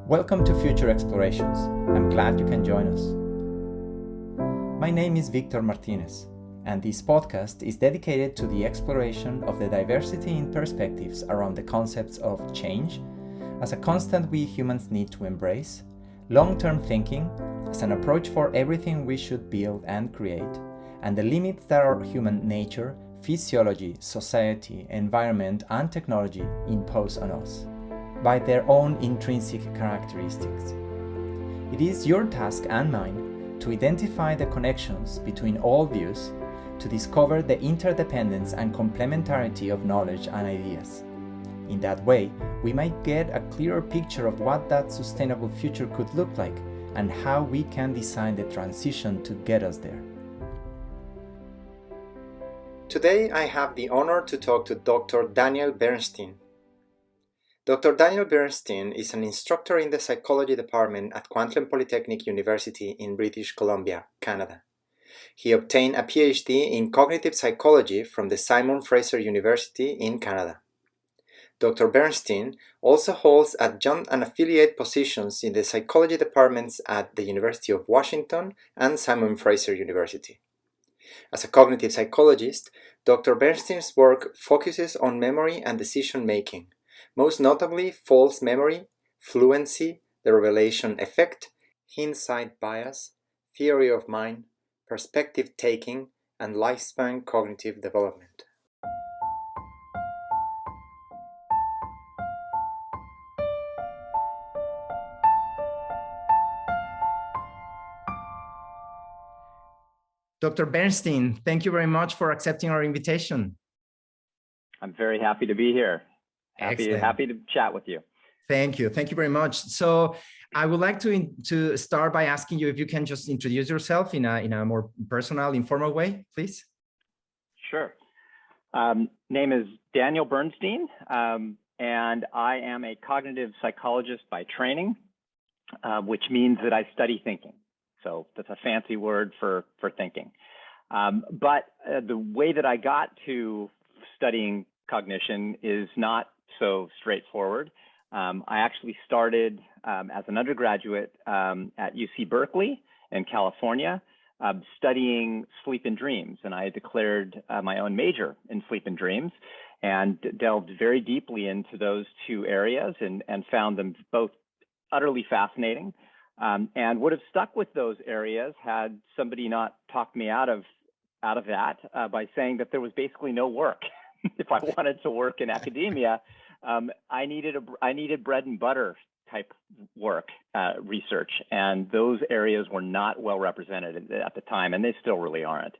Welcome to Future Explorations. I'm glad you can join us. My name is Victor Martinez, and this podcast is dedicated to the exploration of the diversity in perspectives around the concepts of change as a constant we humans need to embrace, long-term thinking as an approach for everything we should build and create, and the limits that our human nature, physiology, society, environment, and technology impose on us by their own intrinsic characteristics. It is your task and mine to identify the connections between all views, to discover the interdependence and complementarity of knowledge and ideas. In that way, we might get a clearer picture of what that sustainable future could look like and how we can design the transition to get us there. Today, I have the honor to talk to Dr. Daniel Bernstein. Dr. Daniel Bernstein is an instructor in the psychology department at Kwantlen Polytechnic University in British Columbia, Canada. He obtained a PhD in cognitive psychology from the Simon Fraser University in Canada. Dr. Bernstein also holds adjunct and affiliate positions in the psychology departments at the University of Washington and Simon Fraser University. As a cognitive psychologist, Dr. Bernstein's work focuses on memory and decision-making, most notably false memory, fluency, the revelation effect, hindsight bias, theory of mind, perspective taking, and lifespan cognitive development. Dr. Bernstein, thank you very much for accepting our invitation. I'm very happy to be here. Happy to chat with you. Thank you. Thank you very much. So I would like to start by asking you if you can just introduce yourself in a more personal, informal way, please. Sure. Name is Daniel Bernstein, and I am a cognitive psychologist by training, which means that I study thinking. So that's a fancy word for thinking. But the way that I got to studying cognition is not so straightforward. I actually started as an undergraduate at UC Berkeley in California, studying sleep and dreams. And I declared my own major in sleep and dreams and delved very deeply into those two areas and found them both utterly fascinating. And would have stuck with those areas had somebody not talked me out of that by saying that there was basically no work. If I wanted to work in academia, I needed bread and butter type work, research, and those areas were not well represented at the time, and they still really aren't.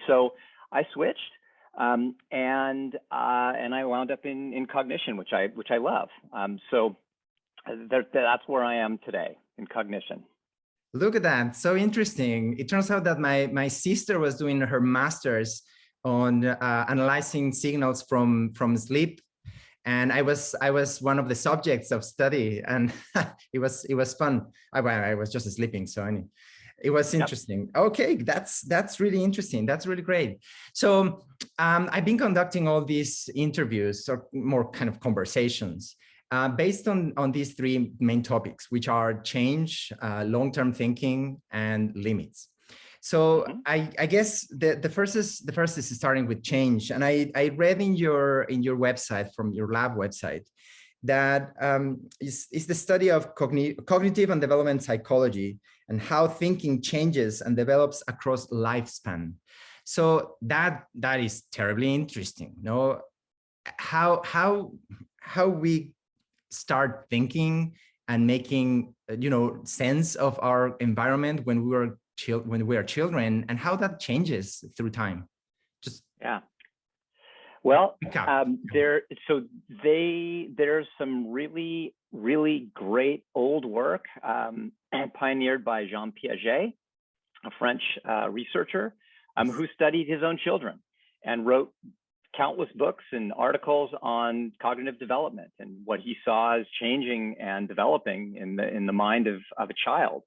So I switched, and I wound up in cognition, which I love. So that's where I am today, in cognition. Look at that, so interesting. It turns out that my sister was doing her master's on analyzing signals from sleep, and I was one of the subjects of study, and it was fun. I was just sleeping, so anyway, it was interesting. Yep. Okay, that's really interesting. That's really great. So I've been conducting all these interviews, or more kind of conversations, based on these three main topics, which are change, long-term thinking, and limits. So I guess the first is starting with change, and I read in your website, from your lab website, that is the study of cognitive and development psychology and how thinking changes and develops across lifespan. So that is terribly interesting. No, how we start thinking and making sense of our environment when we are children, and how that changes through time. Well, there's some really, really great old work pioneered by Jean Piaget, a French researcher who studied his own children and wrote countless books and articles on cognitive development and what he saw as changing and developing in the mind of a child,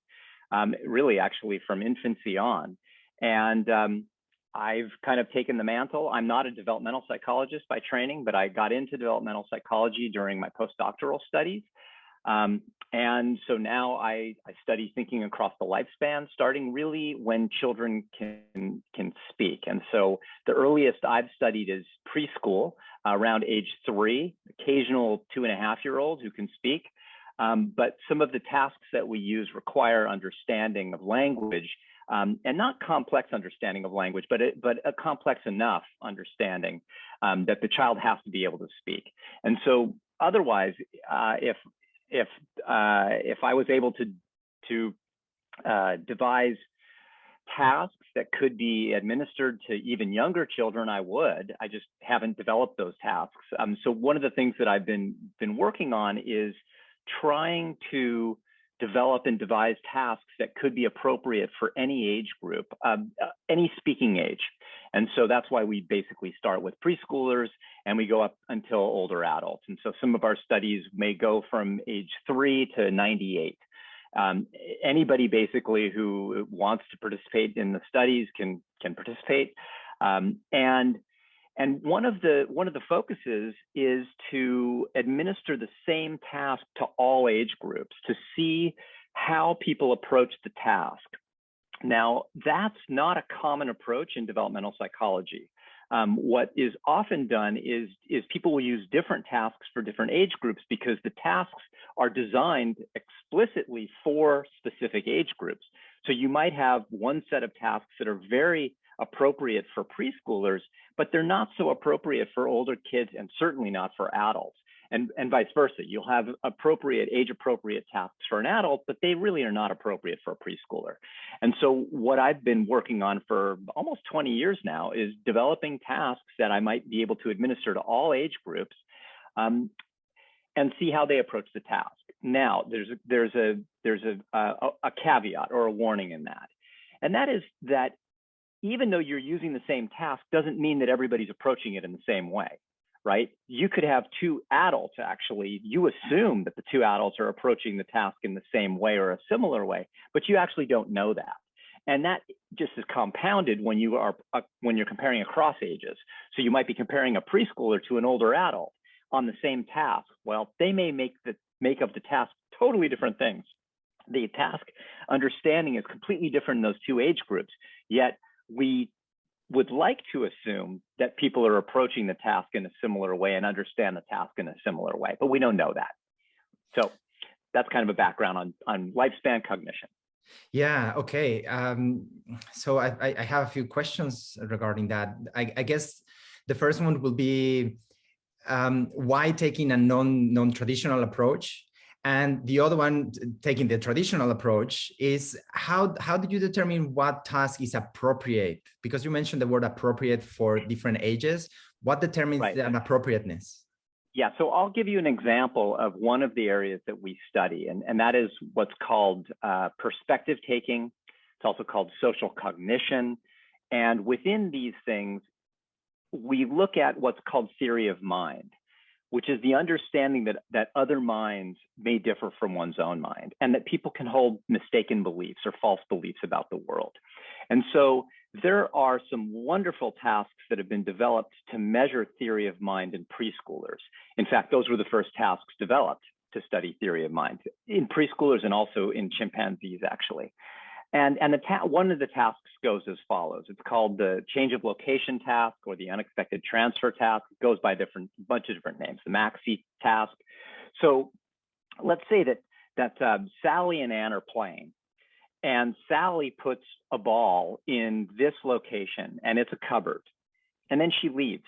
really actually from infancy on. And I've kind of taken the mantle. I'm not a developmental psychologist by training, but I got into developmental psychology during my postdoctoral studies. And so now I study thinking across the lifespan, starting really when children can speak. And so the earliest I've studied is preschool, around age 3, occasional 2.5-year-olds who can speak. But some of the tasks that we use require understanding of language, and not complex understanding of language, but a complex enough understanding that the child has to be able to speak. And so otherwise, if I was able to devise tasks that could be administered to even younger children, I would. I just haven't developed those tasks. So one of the things that I've been working on is trying to develop and devise tasks that could be appropriate for any age group, any speaking age. And so that's why we basically start with preschoolers and we go up until older adults. And so some of our studies may go from age 3 to 98. Anybody basically who wants to participate in the studies can participate. And one of the focuses is to administer the same task to all age groups to see how people approach the task. Now, that's not a common approach in developmental psychology. What is often done is people will use different tasks for different age groups because the tasks are designed explicitly for specific age groups. So you might have one set of tasks that are very appropriate for preschoolers, but they're not so appropriate for older kids and certainly not for adults. And vice versa. You'll have age-appropriate tasks for an adult, but they really are not appropriate for a preschooler. And so what I've been working on for almost 20 years now is developing tasks that I might be able to administer to all age groups and see how they approach the task. Now, there's a caveat or a warning in that. And that is that even though you're using the same task doesn't mean that everybody's approaching it in the same way. Right? You could have two adults, actually. You assume that the two adults are approaching the task in the same way or a similar way, but you actually don't know that. And that just is compounded when you're comparing across ages. So you might be comparing a preschooler to an older adult on the same task. Well, they may make of the task totally different things. The task understanding is completely different in those two age groups, yet we would like to assume that people are approaching the task in a similar way and understand the task in a similar way, but we don't know that. So that's kind of a background on lifespan cognition. Yeah, okay. So I have a few questions regarding that. I guess the first one will be why taking a non-traditional approach? And the other one, taking the traditional approach, is how did you determine what task is appropriate? Because you mentioned the word appropriate for different ages. What determines an appropriateness? Yeah, so I'll give you an example of one of the areas that we study, and that is what's called perspective taking. It's also called social cognition. And within these things, we look at what's called theory of mind, which is the understanding that other minds may differ from one's own mind and that people can hold mistaken beliefs or false beliefs about the world. And so there are some wonderful tasks that have been developed to measure theory of mind in preschoolers. In fact, those were the first tasks developed to study theory of mind in preschoolers and also in chimpanzees, actually. And one of the tasks goes as follows. It's called the change of location task or the unexpected transfer task. It goes by a bunch of different names, the maxi task. So let's say that Sally and Ann are playing, and Sally puts a ball in this location, and it's a cupboard, and then she leaves.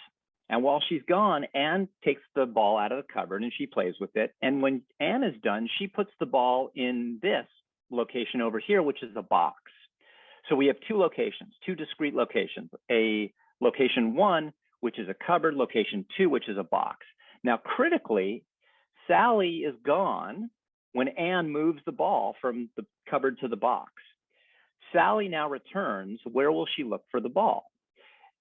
And while she's gone, Ann takes the ball out of the cupboard and she plays with it. And when Ann is done, she puts the ball in this location over here, which is a box. So we have two locations, two discrete locations, a location 1, which is a cupboard, location 2, which is a box. Now, critically, Sally is gone when Ann moves the ball from the cupboard to the box. Sally now returns. Where will she look for the ball?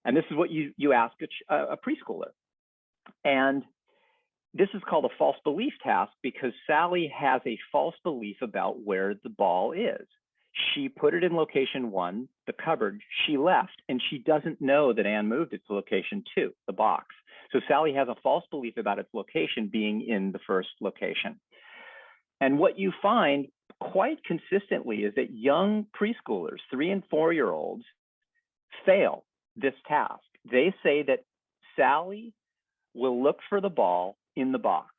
And this is what you ask a preschooler. And this is called a false belief task because Sally has a false belief about where the ball is. She put it in location 1, the cupboard, she left, and she doesn't know that Ann moved it to location 2, the box. So Sally has a false belief about its location being in the first location. And what you find quite consistently is that young preschoolers, 3 and 4-year-olds, fail this task. They say that Sally will look for the ball in the box.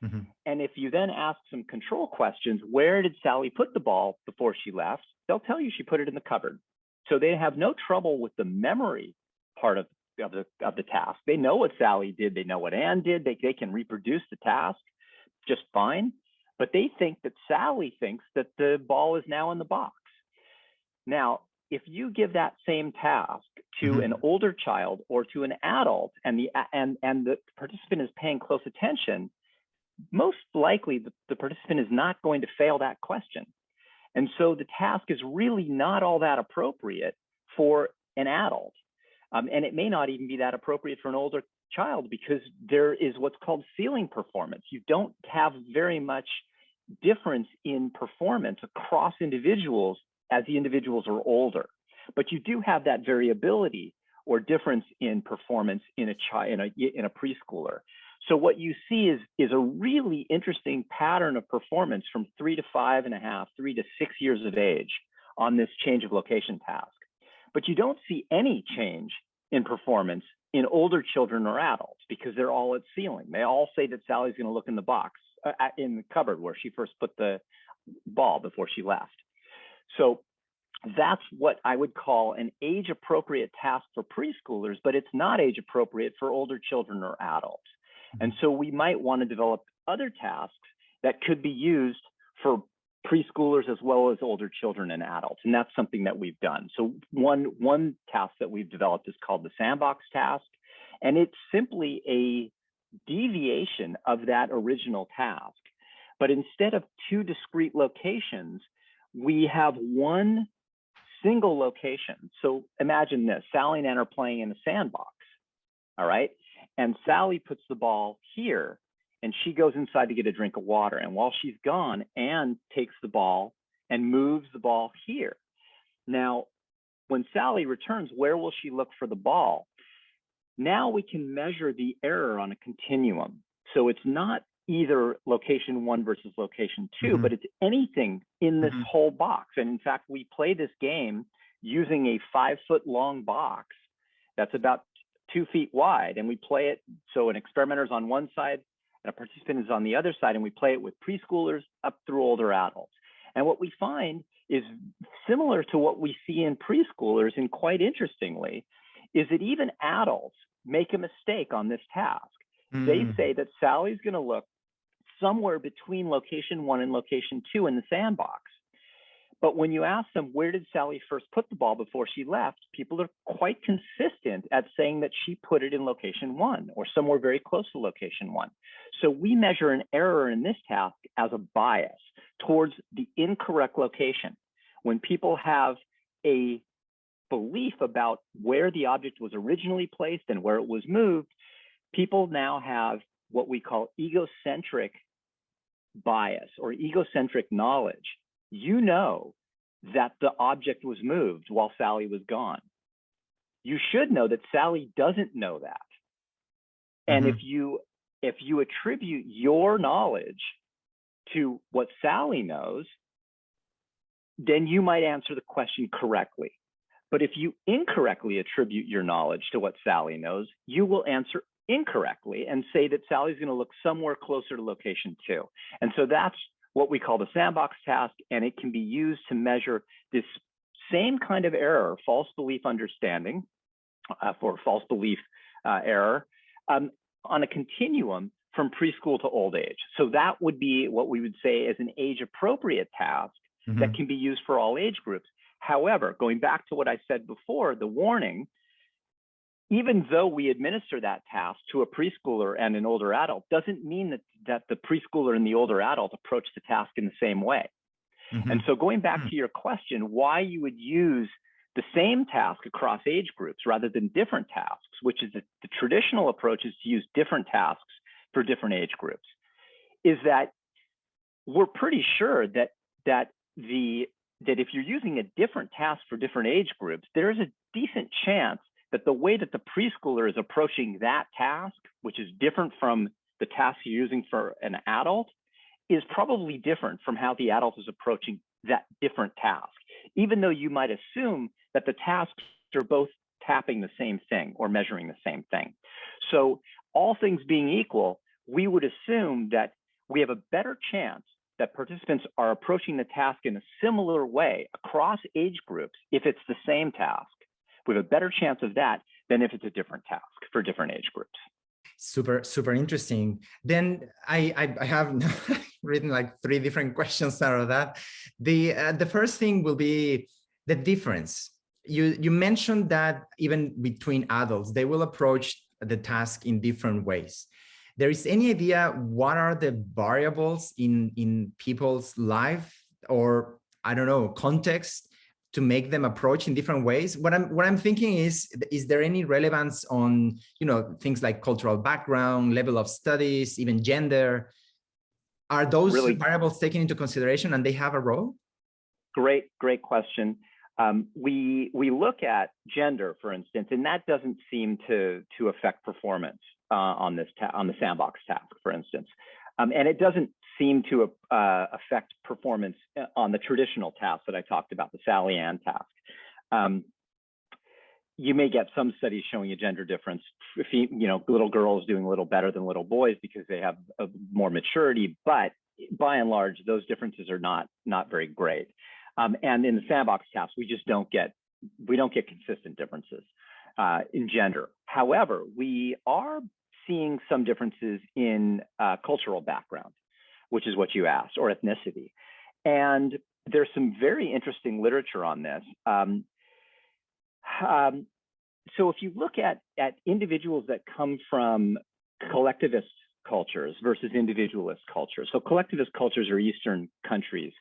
Mm-hmm. And if you then ask some control questions, where did Sally put the ball before she left? They'll tell you she put it in the cupboard. So they have no trouble with the memory part of the task. They know what Sally did. They know what Anne did. They can reproduce the task just fine. But they think that Sally thinks that the ball is now in the box. Now, if you give that same task to an older child or to an adult, and the participant is paying close attention, most likely the participant is not going to fail that question. And so the task is really not all that appropriate for an adult. And it may not even be that appropriate for an older child, because there is what's called ceiling performance. You don't have very much difference in performance across individuals as the individuals are older. But you do have that variability or difference in performance in a preschooler. So what you see is a really interesting pattern of performance from 3 to 5.5, 3 to 6 years of age on this change of location task. But you don't see any change in performance in older children or adults, because they're all at ceiling. They all say that Sally's going to look in the box, in the cupboard where she first put the ball before she left. So that's what I would call an age-appropriate task for preschoolers, but it's not age-appropriate for older children or adults. And so we might want to develop other tasks that could be used for preschoolers as well as older children and adults. And that's something that we've done. So one task that we've developed is called the Sandbox Task. And it's simply a deviation of that original task. But instead of 2 discrete locations, we have one single location. So imagine this: Sally and Anne are playing in a sandbox, all right? And Sally puts the ball here, and she goes inside to get a drink of water. And while she's gone, Anne takes the ball and moves the ball here. Now, when Sally returns, where will she look for the ball? Now we can measure the error on a continuum. So it's not either location 1 versus location 2, but it's anything in this whole box. And in fact, we play this game using a 5-foot-long box that's about 2 feet wide, and we play it so an experimenter is on one side and a participant is on the other side, and we play it with preschoolers up through older adults. And what we find is similar to what we see in preschoolers, and quite interestingly, is that even adults make a mistake on this task. They say that Sally's going to look somewhere between location 1 and location 2 in the sandbox. But when you ask them, where did Sally first put the ball before she left, people are quite consistent at saying that she put it in location 1 or somewhere very close to location 1. So we measure an error in this task as a bias towards the incorrect location. When people have a belief about where the object was originally placed and where it was moved, people now have what we call egocentric bias or egocentric knowledge. You know that the object was moved while Sally was gone. You should know that Sally doesn't know that. And if you attribute your knowledge to what Sally knows, then you might answer the question correctly. But if you incorrectly attribute your knowledge to what Sally knows, you will answer incorrectly and say that Sally's going to look somewhere closer to location 2. And so that's what we call the Sandbox Task, and it can be used to measure this same kind of error, false belief understanding, for false belief error, on a continuum from preschool to old age. So that would be what we would say is an age-appropriate task that can be used for all age groups. However, going back to what I said before, the warning, even though we administer that task to a preschooler and an older adult, doesn't mean that the preschooler and the older adult approach the task in the same way. And so going back to your question, why you would use the same task across age groups rather than different tasks, which is the traditional approach is to use different tasks for different age groups, is that we're pretty sure that if you're using a different task for different age groups, there's a decent chance that the way that the preschooler is approaching that task, which is different from the task you're using for an adult, is probably different from how the adult is approaching that different task, even though you might assume that the tasks are both tapping the same thing or measuring the same thing. So all things being equal, we would assume that we have a better chance that participants are approaching the task in a similar way across age groups if it's the same task. We have a better chance of that than if it's a different task for different age groups. Super interesting. Then I have written like 3 different questions out of that. The first thing will be the difference. You mentioned that even between adults, they will approach the task in different ways. There is any idea what are the variables in people's life, or I don't know, context, to make them approach in different ways? What I'm thinking is there any relevance on, you know, things like cultural background, level of studies, even gender? Are those variables taken into consideration and they have a role? Great question. We look at gender, for instance, and that doesn't seem to affect performance on the Sandbox Task, for instance. And it doesn't seem to affect performance on the traditional task that I talked about, the Sally Ann task. You may get some studies showing a gender difference. If you know, little girls doing a little better than little boys because they have more maturity, but by and large, those differences are not very great. And in the Sandbox Task, we don't get consistent differences in gender. However, we are seeing some differences in cultural background, which is what you asked, or ethnicity. And there's some very interesting literature on this. So if you look at individuals that come from collectivist cultures versus individualist cultures. So collectivist cultures are Eastern countries,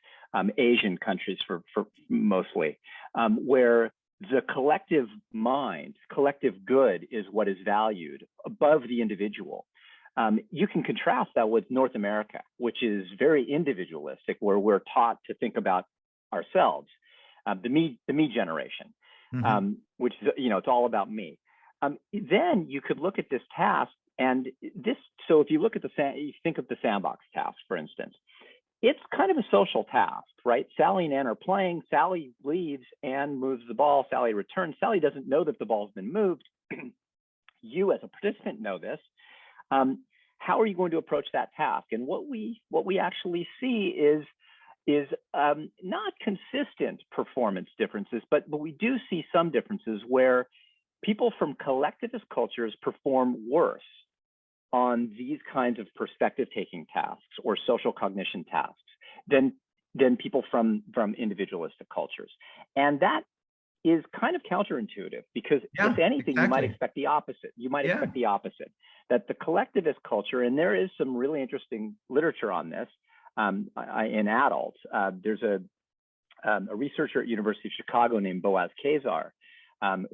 Asian countries for mostly, where the collective mind, collective good is what is valued above the individual. You can contrast that with North America, which is very individualistic, where we're taught to think about ourselves, the me generation, which is, you know, it's all about me. Then you could look at this task, and so if you look at you think of the Sandbox Task, for instance, it's kind of a social task, right? Sally and Ann are playing. Sally leaves, Ann moves the ball, Sally returns. Sally doesn't know that the ball's been moved. You as a participant know this. How are you going to approach that task? And what we actually see is not consistent performance differences, but we do see some differences where people from collectivist cultures perform worse on these kinds of perspective-taking tasks or social cognition tasks than people from individualistic cultures. And that is kind of counterintuitive, because if anything, you might expect the opposite. You might expect the opposite, that the collectivist culture, and there is some really interesting literature on this in adults. There's a researcher at University of Chicago named Boaz Kazar,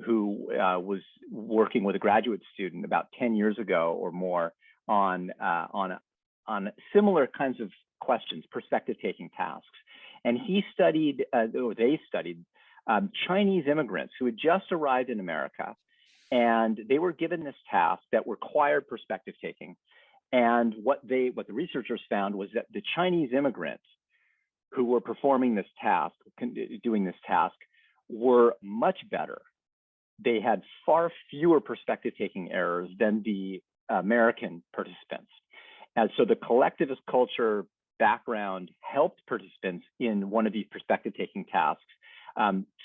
who was working with a graduate student about 10 years ago or more on similar kinds of questions, perspective-taking tasks. And he studied, or they studied, Chinese immigrants who had just arrived in America, and they were given this task that required perspective-taking. And what the researchers found was that the Chinese immigrants who were performing this task, doing this task, were much better. They had far fewer perspective-taking errors than the American participants. And so the collectivist culture background helped participants in one of these perspective-taking tasks,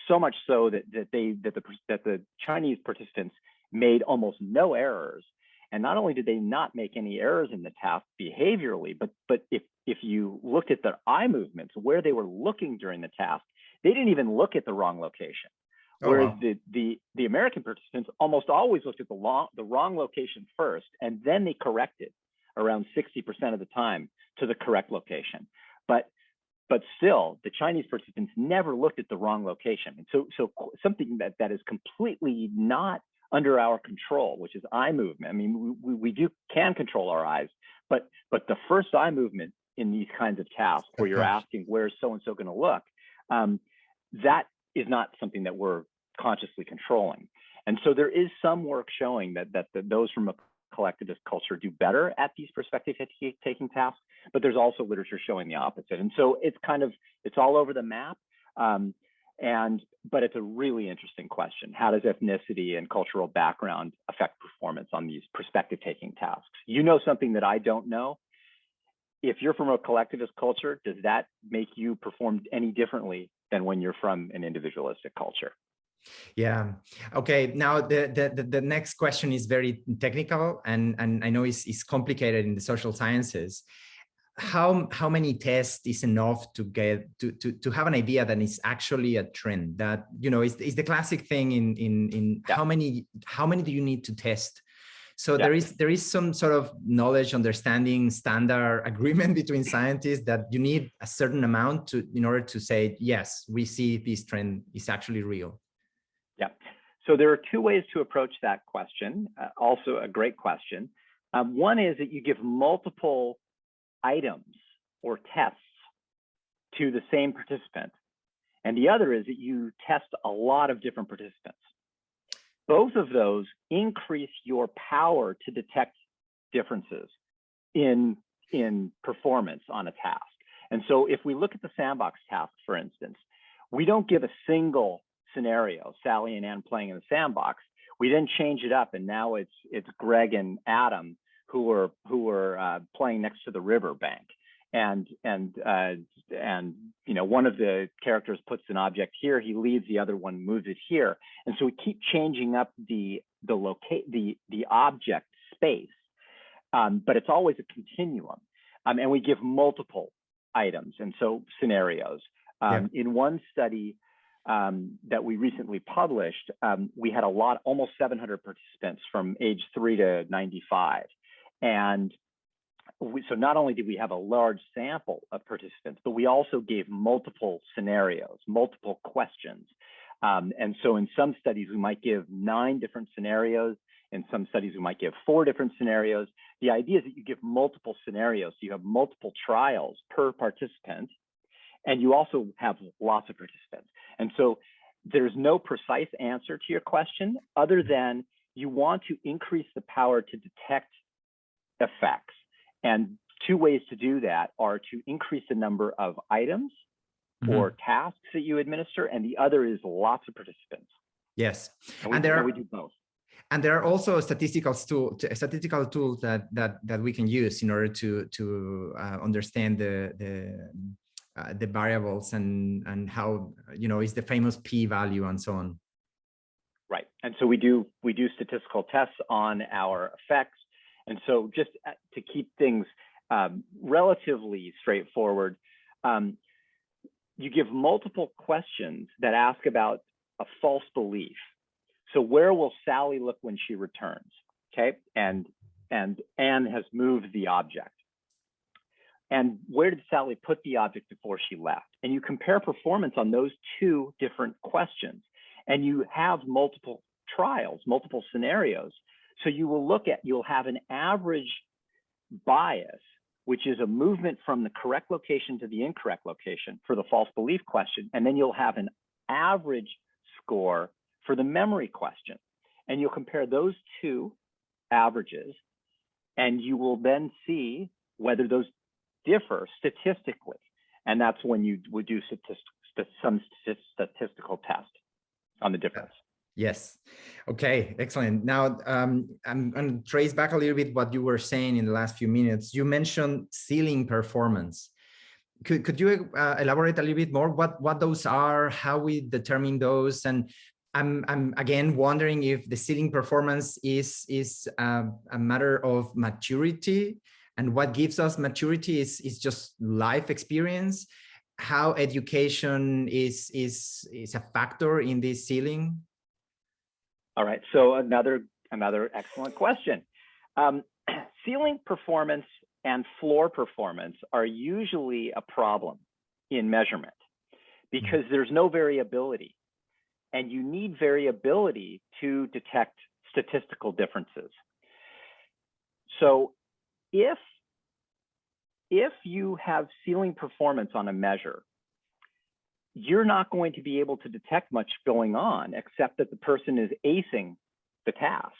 so much so that the Chinese participants made almost no errors. And not only did they not make any errors in the task behaviorally, but if you looked at their eye movements, where they were looking during the task, they didn't even look at the wrong location. Whereas the American participants almost always looked at the wrong location first, and then they corrected around 60% of the time to the correct location. But still, the Chinese participants never looked at the wrong location. And so something that is completely not under our control, which is eye movement. I mean, we can control our eyes, but the first eye movement in these kinds of tasks where you're asking where's so-and-so going to look, that is not something that we're consciously controlling. And so there is some work showing that those from a collectivist culture do better at these perspective-taking tasks, but there's also literature showing the opposite. And so it's it's all over the map. But it's a really interesting question. How does ethnicity and cultural background affect performance on these perspective-taking tasks? You know something that I don't know. If you're from a collectivist culture, does that make you perform any differently than when you're from an individualistic culture? Yeah. Okay. Now the next question is very technical, and I know it's complicated in the social sciences. How many tests is enough to get to have an idea that it's actually a trend? That, you know, is the classic thing in Yeah. how many do you need to test? So Yeah. there is some sort of knowledge, understanding, standard agreement between scientists that you need a certain amount in order to say, yes, we see this trend is actually real. Yeah. So there are two ways to approach that question. Also a great question. One is that you give multiple items or tests to the same participant. And the other is that you test a lot of different participants. Both of those increase your power to detect differences in performance on a task. And so if we look at the Sandbox Task, for instance, we don't give a single scenario, Sally and Ann playing in the sandbox. We then change it up, and now it's Greg and Adam who are playing next to the river bank. And you know, one of the characters puts an object here, he leaves, the other one moves it here. And so we keep changing up the object space, but it's always a continuum. And we give multiple items, and so scenarios. In one study that we recently published, we had almost 700 participants from age 3 to 95. And so not only did we have a large sample of participants, but we also gave multiple scenarios, multiple questions. And so in some studies, we might give 9 different scenarios. In some studies, we might give 4 different scenarios. The idea is that you give multiple scenarios. So you have multiple trials per participant, and you also have lots of participants. And so there's no precise answer to your question other than you want to increase the power to detect effects. And 2 ways to do that are to increase the number of items or tasks that you administer, and the other is lots of participants. Yes, and we do both. And there are also statistical tools that we can use in order to understand the variables and how, you know, is the famous p-value and so on. Right, and so we do statistical tests on our effects. And so just to keep things relatively straightforward, you give multiple questions that ask about a false belief. So where will Sally look when she returns? Okay, and Anne has moved the object. And where did Sally put the object before she left? And you compare performance on those 2 different questions. And you have multiple trials, multiple scenarios. So you'll have an average bias, which is a movement from the correct location to the incorrect location for the false belief question. And then you'll have an average score for the memory question. And you'll compare those 2 averages, and you will then see whether those differ statistically. And that's when you would do some statistical test on the difference. Yes. Okay, excellent. Now, I'm going to trace back a little bit what you were saying in the last few minutes. You mentioned ceiling performance. Could you elaborate a little bit more what those are, how we determine those? And I'm again wondering if the ceiling performance is a matter of maturity, and what gives us maturity is just life experience. How education is a factor in this ceiling? All right, so another excellent question. Ceiling performance and floor performance are usually a problem in measurement because there's no variability, and you need variability to detect statistical differences. So if you have ceiling performance on a measure, you're not going to be able to detect much going on except that the person is acing the task.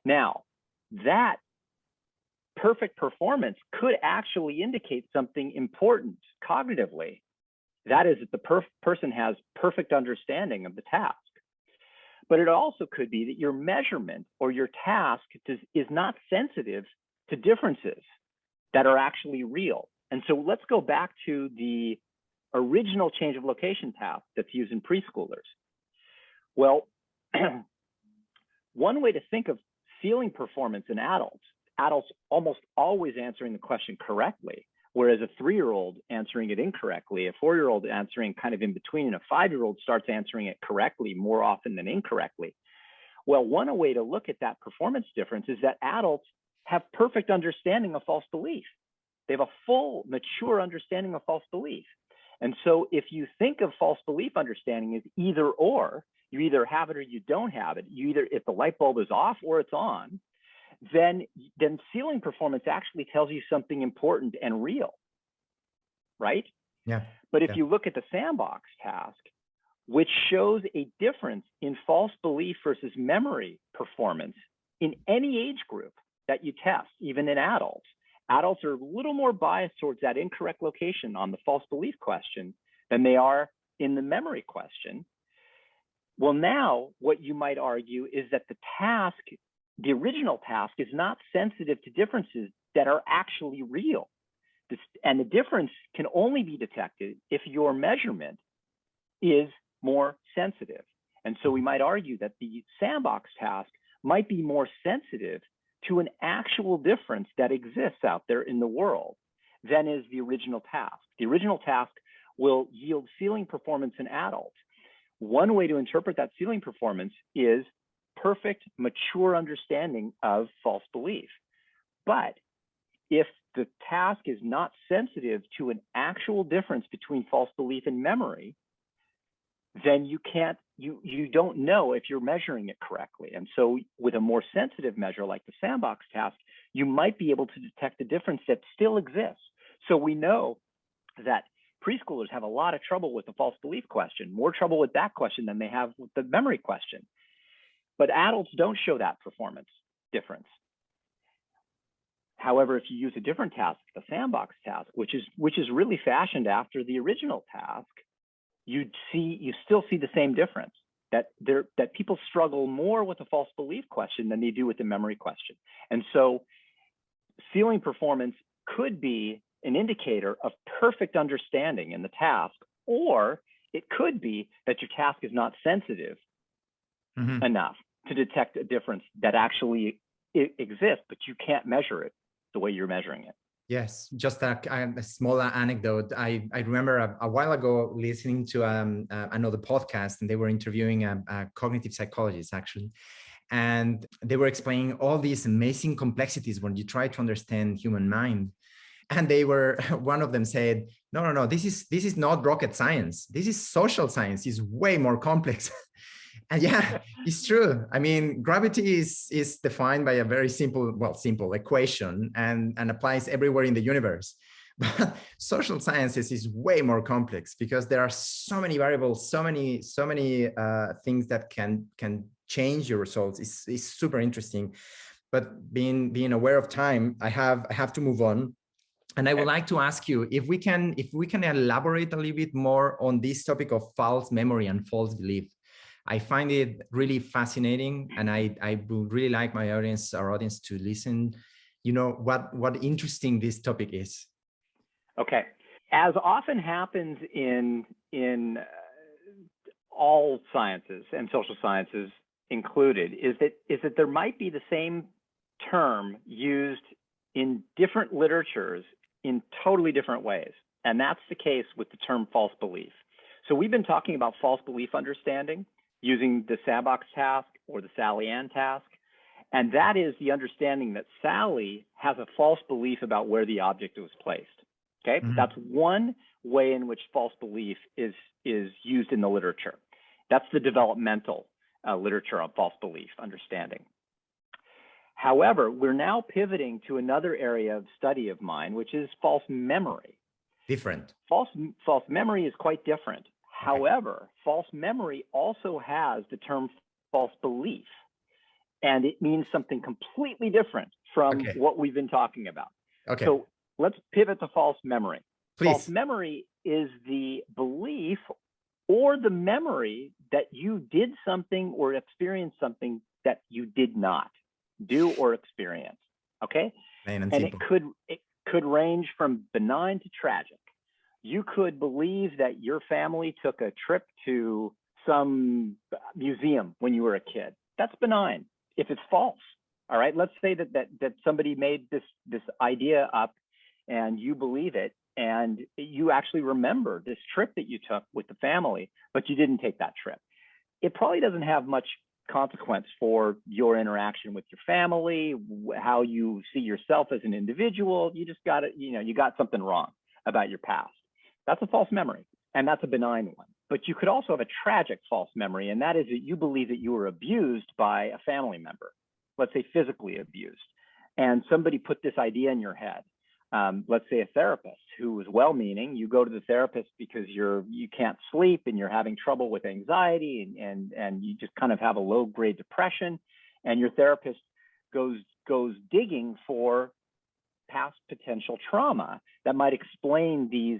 Now, that perfect performance could actually indicate something important cognitively. That is, that the person has perfect understanding of the task. But it also could be that your measurement or your task is not sensitive to differences that are actually real. And so let's go back to the original change of location task that's used in preschoolers. Well, one way to think of ceiling performance in adults almost always answering the question correctly, whereas a 3-year-old answering it incorrectly, a 4-year-old answering kind of in between, and a 5-year-old starts answering it correctly more often than incorrectly. Well, one way to look at that performance difference is that adults have perfect understanding of false belief. They have a full, mature understanding of false belief. And so if you think of false belief understanding as either or, you either have it or you don't have it, you either, if the light bulb is off or it's on, then ceiling performance actually tells you something important and real, right? Yeah. But if you look at the Sandbox task, which shows a difference in false belief versus memory performance in any age group that you test, even in adults, adults are a little more biased towards that incorrect location on the false belief question than they are in the memory question. Well, now what you might argue is that the original task is not sensitive to differences that are actually real. And the difference can only be detected if your measurement is more sensitive. And so we might argue that the Sandbox task might be more sensitive to an actual difference that exists out there in the world than is the original task. The original task will yield ceiling performance in adults. One way to interpret that ceiling performance is perfect, mature understanding of false belief. But if the task is not sensitive to an actual difference between false belief and memory, then you don't know if you're measuring it correctly. And so with a more sensitive measure like the Sandbox task, you might be able to detect a difference that still exists. So we know that preschoolers have a lot of trouble with the false belief question, more trouble with that question than they have with the memory question. But adults don't show that performance difference. However, if you use a different task, the Sandbox task, which is really fashioned after the original task, you still see the same difference, that people struggle more with the false belief question than they do with the memory question. And so ceiling performance could be an indicator of perfect understanding in the task, or it could be that your task is not sensitive enough to detect a difference that actually exists, but you can't measure it the way you're measuring it. Yes, just a small anecdote. I remember a while ago listening to another podcast, and they were interviewing a cognitive psychologist, actually. And they were explaining all these amazing complexities when you try to understand human mind. And one of them said, no, this is not rocket science. This is social science. It's way more complex. And yeah, it's true. I mean, gravity is defined by a very simple equation and applies everywhere in the universe. But social sciences is way more complex because there are so many variables, so many things that can change your results. It's super interesting. But being aware of time, I have to move on. And I would like to ask you if we can elaborate a little bit more on this topic of false memory and false belief. I find it really fascinating, and I would really like our audience to listen, what interesting this topic is. Okay. As often happens in all sciences, and social sciences included, is that there might be the same term used in different literatures in totally different ways. And that's the case with the term false belief. So we've been talking about false belief understanding using the Sandbox task or the Sally-Ann task. And that is the understanding that Sally has a false belief about where the object was placed. Okay, That's one way in which false belief is used in the literature. That's the developmental literature on false belief understanding. However, we're now pivoting to another area of study of mine, which is false memory. Different. False memory is quite different. However, false memory also has the term false belief. and it means something completely different from what we've been talking about. Okay. So let's pivot to false memory. Please. False memory is the belief or the memory that you did something or experienced something that you did not do or experience. Okay. And it could range from benign to tragic. You could believe that your family took a trip to some museum when you were a kid. That's benign if it's false. All right. Let's say that somebody made this idea up and you believe it, and you actually remember this trip that you took with the family, but you didn't take that trip. It probably doesn't have much consequence for your interaction with your family, how you see yourself as an individual. You just got it, you got something wrong about your past. That's a false memory, and that's a benign one. But you could also have a tragic false memory, and that is that you believe that you were abused by a family member, let's say physically abused, and somebody put this idea in your head. Let's say a therapist who was well-meaning. You go to the therapist because you can't sleep and you're having trouble with anxiety and you just kind of have a low-grade depression, and your therapist goes digging for past potential trauma that might explain these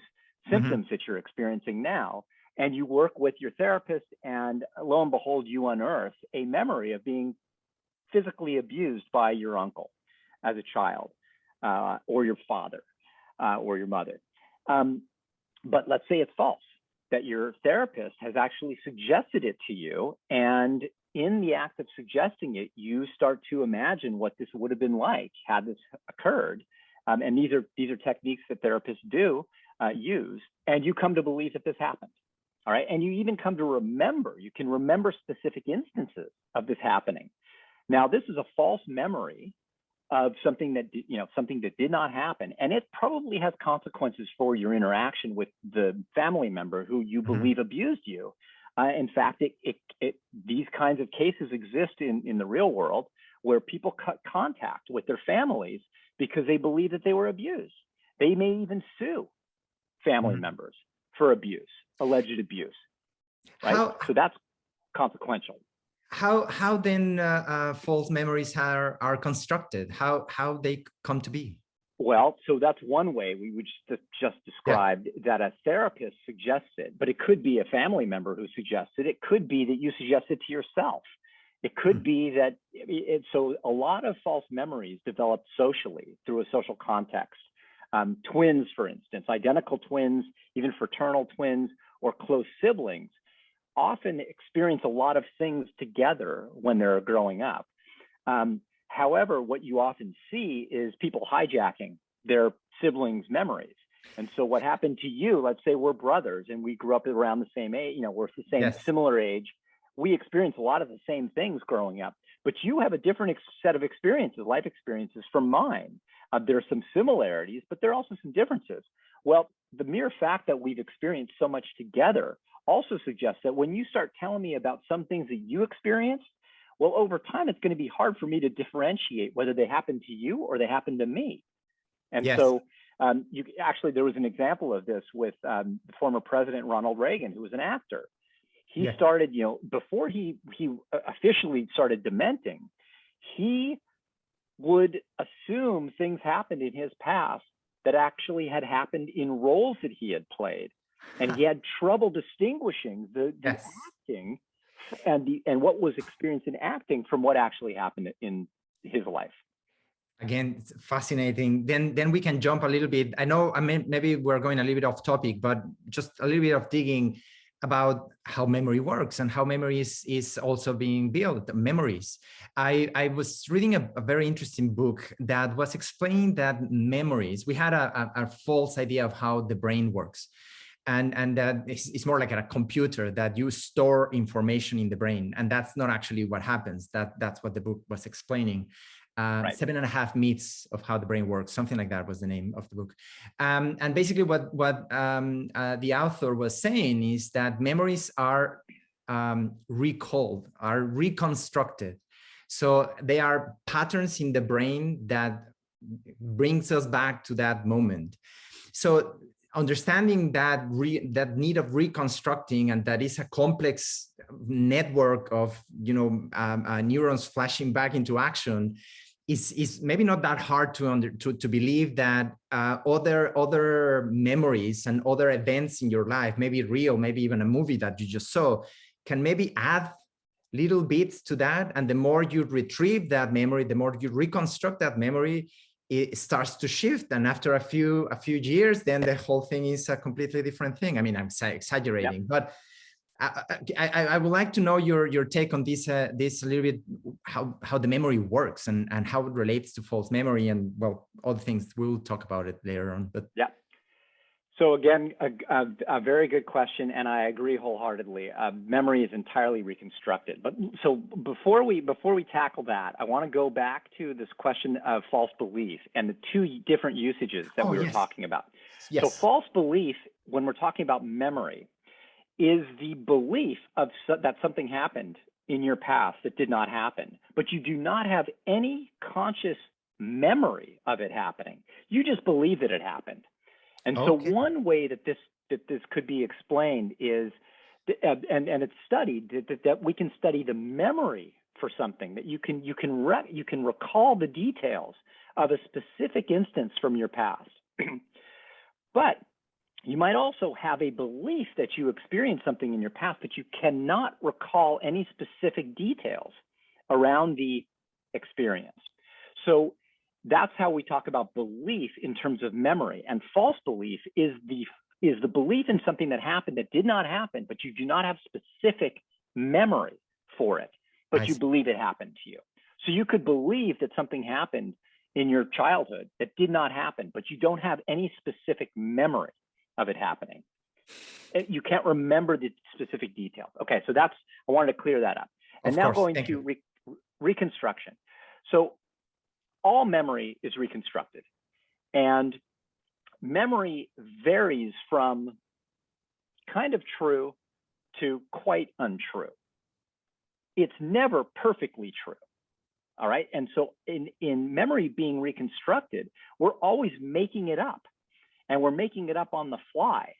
symptoms that you're experiencing now. And you work with your therapist, and lo and behold, you unearth a memory of being physically abused by your uncle as a child. Or your father, or your mother. But let's say it's false, that your therapist has actually suggested it to you, and in the act of suggesting it, you start to imagine what this would have been like had this occurred. And these are techniques that therapists do use, and you come to believe that this happened. All right, and you even come to remember. You can remember specific instances of this happening. Now, this is a false memory of something that did not happen, and it probably has consequences for your interaction with the family member who you believe abused you. In fact, these kinds of cases exist in the real world, where people cut contact with their families because they believe that they were abused. They may even sue family members for alleged abuse. Right? So that's consequential. How then false memories are constructed? How they come to be? Well, so that's one way we would just described that a therapist suggests it, but it could be a family member who suggests it. It could be that you suggest it to yourself. It could be that so a lot of false memories develop socially through a social context. Twins, for instance, identical twins, even fraternal twins or close siblings, often experience a lot of things together when they're growing up. However, what you often see is people hijacking their siblings' memories. And so what happened to you, let's say we're brothers and we grew up around the same age, we're the same similar age. We experience a lot of the same things growing up, but you have a different set of experiences, life experiences from mine. There are some similarities, but there are also some differences. Well, the mere fact that we've experienced so much together also suggests that when you start telling me about some things that you experienced, well, over time, it's going to be hard for me to differentiate whether they happened to you or they happened to me. And so there was an example of this with the former president, Ronald Reagan, who was an actor. He started, before he officially started dementing, he would assume things happened in his past that actually had happened in roles that he had played. And he had trouble distinguishing the acting and what was experienced in acting from what actually happened in his life. Again, it's fascinating. Then we can jump a little bit. Maybe we're going a little bit off topic, but just a little bit of digging about how memory works and how memory is also being built, memories. I was reading a very interesting book that was explaining that memories, we had a false idea of how the brain works. And that it's more like a computer that you store information in the brain. And that's not actually what happens. That's what the book was explaining. 7.5 Myths of How the Brain Works, something like that was the name of the book. And basically what the author was saying is that memories are recalled, are reconstructed. So they are patterns in the brain that brings us back to that moment. So understanding that that need of reconstructing, and that is a complex network of neurons flashing back into action, is maybe not that hard to believe that other memories and other events in your life, maybe real, maybe even a movie that you just saw, can maybe add little bits to that. And the more you retrieve that memory, the more you reconstruct that memory, it starts to shift. And after a few years, then the whole thing is a completely different thing. I mean, I'm exaggerating, but I would like to know your take on this a little bit, how the memory works and how it relates to false memory, and well, other things. We'll talk about it later on. But yeah. So again, a very good question, and I agree wholeheartedly. Memory is entirely reconstructed. But so before we tackle that, I want to go back to this question of false belief and the two different usages that we were talking about. Yes. So false belief, when we're talking about memory, is the belief that something happened in your past that did not happen, but you do not have any conscious memory of it happening. You just believe that it happened. And so one way that this could be explained is, and it's studied, that we can study the memory for something, that you can recall the details of a specific instance from your past. But you might also have a belief that you experienced something in your past, but you cannot recall any specific details around the experience. So that's how we talk about belief in terms of memory. And false belief is the belief in something that happened that did not happen, but you do not have specific memory for it, but you believe it happened to you. So you could believe that something happened in your childhood that did not happen, but you don't have any specific memory of it happening. You can't remember the specific details. Okay, so I wanted to clear that up. And now going to reconstruction. So all memory is reconstructed, and memory varies from kind of true to quite untrue. It's never perfectly true. All right. And so in memory being reconstructed, we're always making it up, and we're making it up on the fly.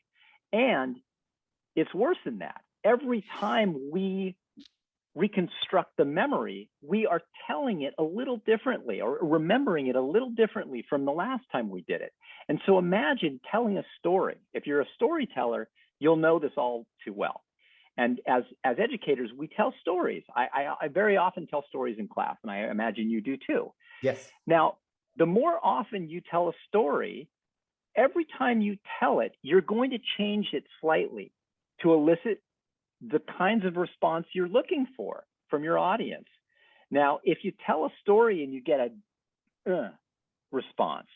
And it's worse than that. Every time we reconstruct the memory, we are telling it a little differently, or remembering it a little differently from the last time we did it. And so imagine telling a story. If you're a storyteller, you'll know this all too well. And as educators, we tell stories. I very often tell stories in class, and I imagine you do too. Yes. Now, the more often you tell a story, every time you tell it, you're going to change it slightly to elicit the kinds of response you're looking for from your audience. Now, if you tell a story and you get a response,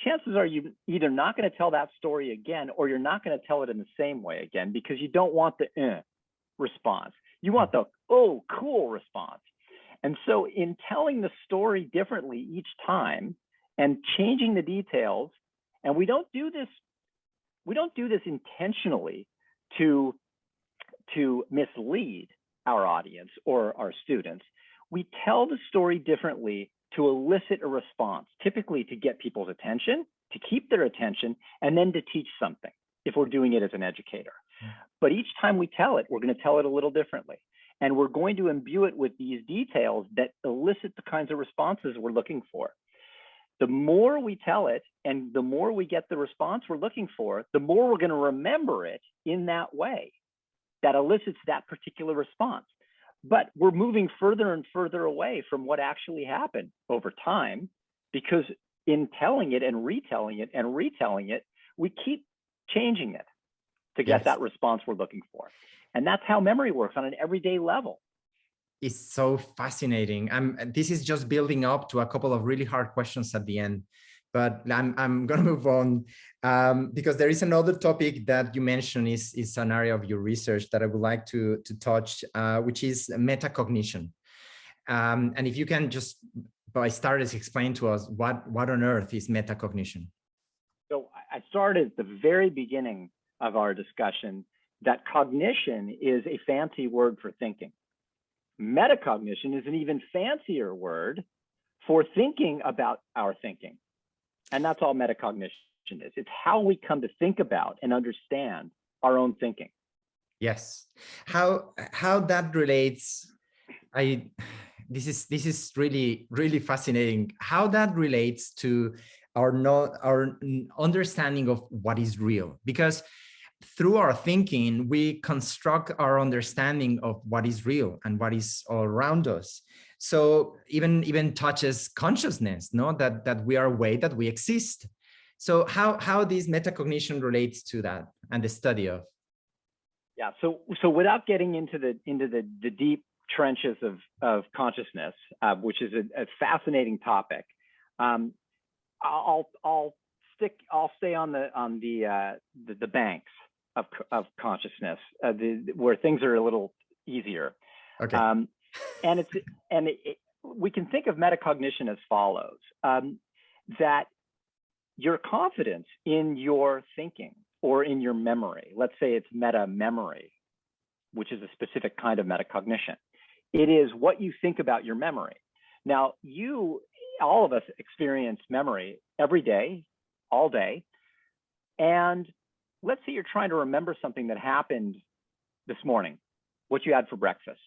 chances are you're either not going to tell that story again, or you're not going to tell it in the same way again, because you don't want the response. You want the, oh, cool response. And so in telling the story differently each time and changing the details, and we don't do this intentionally to mislead our audience or our students. We tell the story differently to elicit a response, typically to get people's attention, to keep their attention, and then to teach something if we're doing it as an educator. But each time we tell it, we're going to tell it a little differently. And we're going to imbue it with these details that elicit the kinds of responses we're looking for. The more we tell it and the more we get the response we're looking for, the more we're going to remember it in that way that elicits that particular response. But we're moving further and further away from what actually happened over time, because in telling it and retelling it, we keep changing it to get that response we're looking for. And that's how memory works on an everyday level. It's so fascinating. This is just building up to a couple of really hard questions at the end, but I'm going to move on because there is another topic that you mentioned is an area of your research that I would like to touch, which is metacognition. And if you can just, by starters, explain to us what on earth is metacognition? So I started at the very beginning of our discussion that cognition is a fancy word for thinking. Metacognition is an even fancier word for thinking about our thinking. And that's all metacognition is. It's how we come to think about and understand our own thinking. Yes. How that relates, this is really fascinating. How that relates to our understanding of what is real, because through our thinking, we construct our understanding of what is real and what is all around us. So even touches consciousness, no? That we are aware that we exist. So how this metacognition relates to that and the study of? Yeah. So without getting into the deep trenches of consciousness, which is a fascinating topic, I'll stay on the banks of consciousness, where things are a little easier. Okay. We can think of metacognition as follows: that your confidence in your thinking or in your memory, let's say it's meta memory, which is a specific kind of metacognition. It is what you think about your memory. Now, all of us experience memory every day, all day. And let's say you're trying to remember something that happened this morning, what you had for breakfast.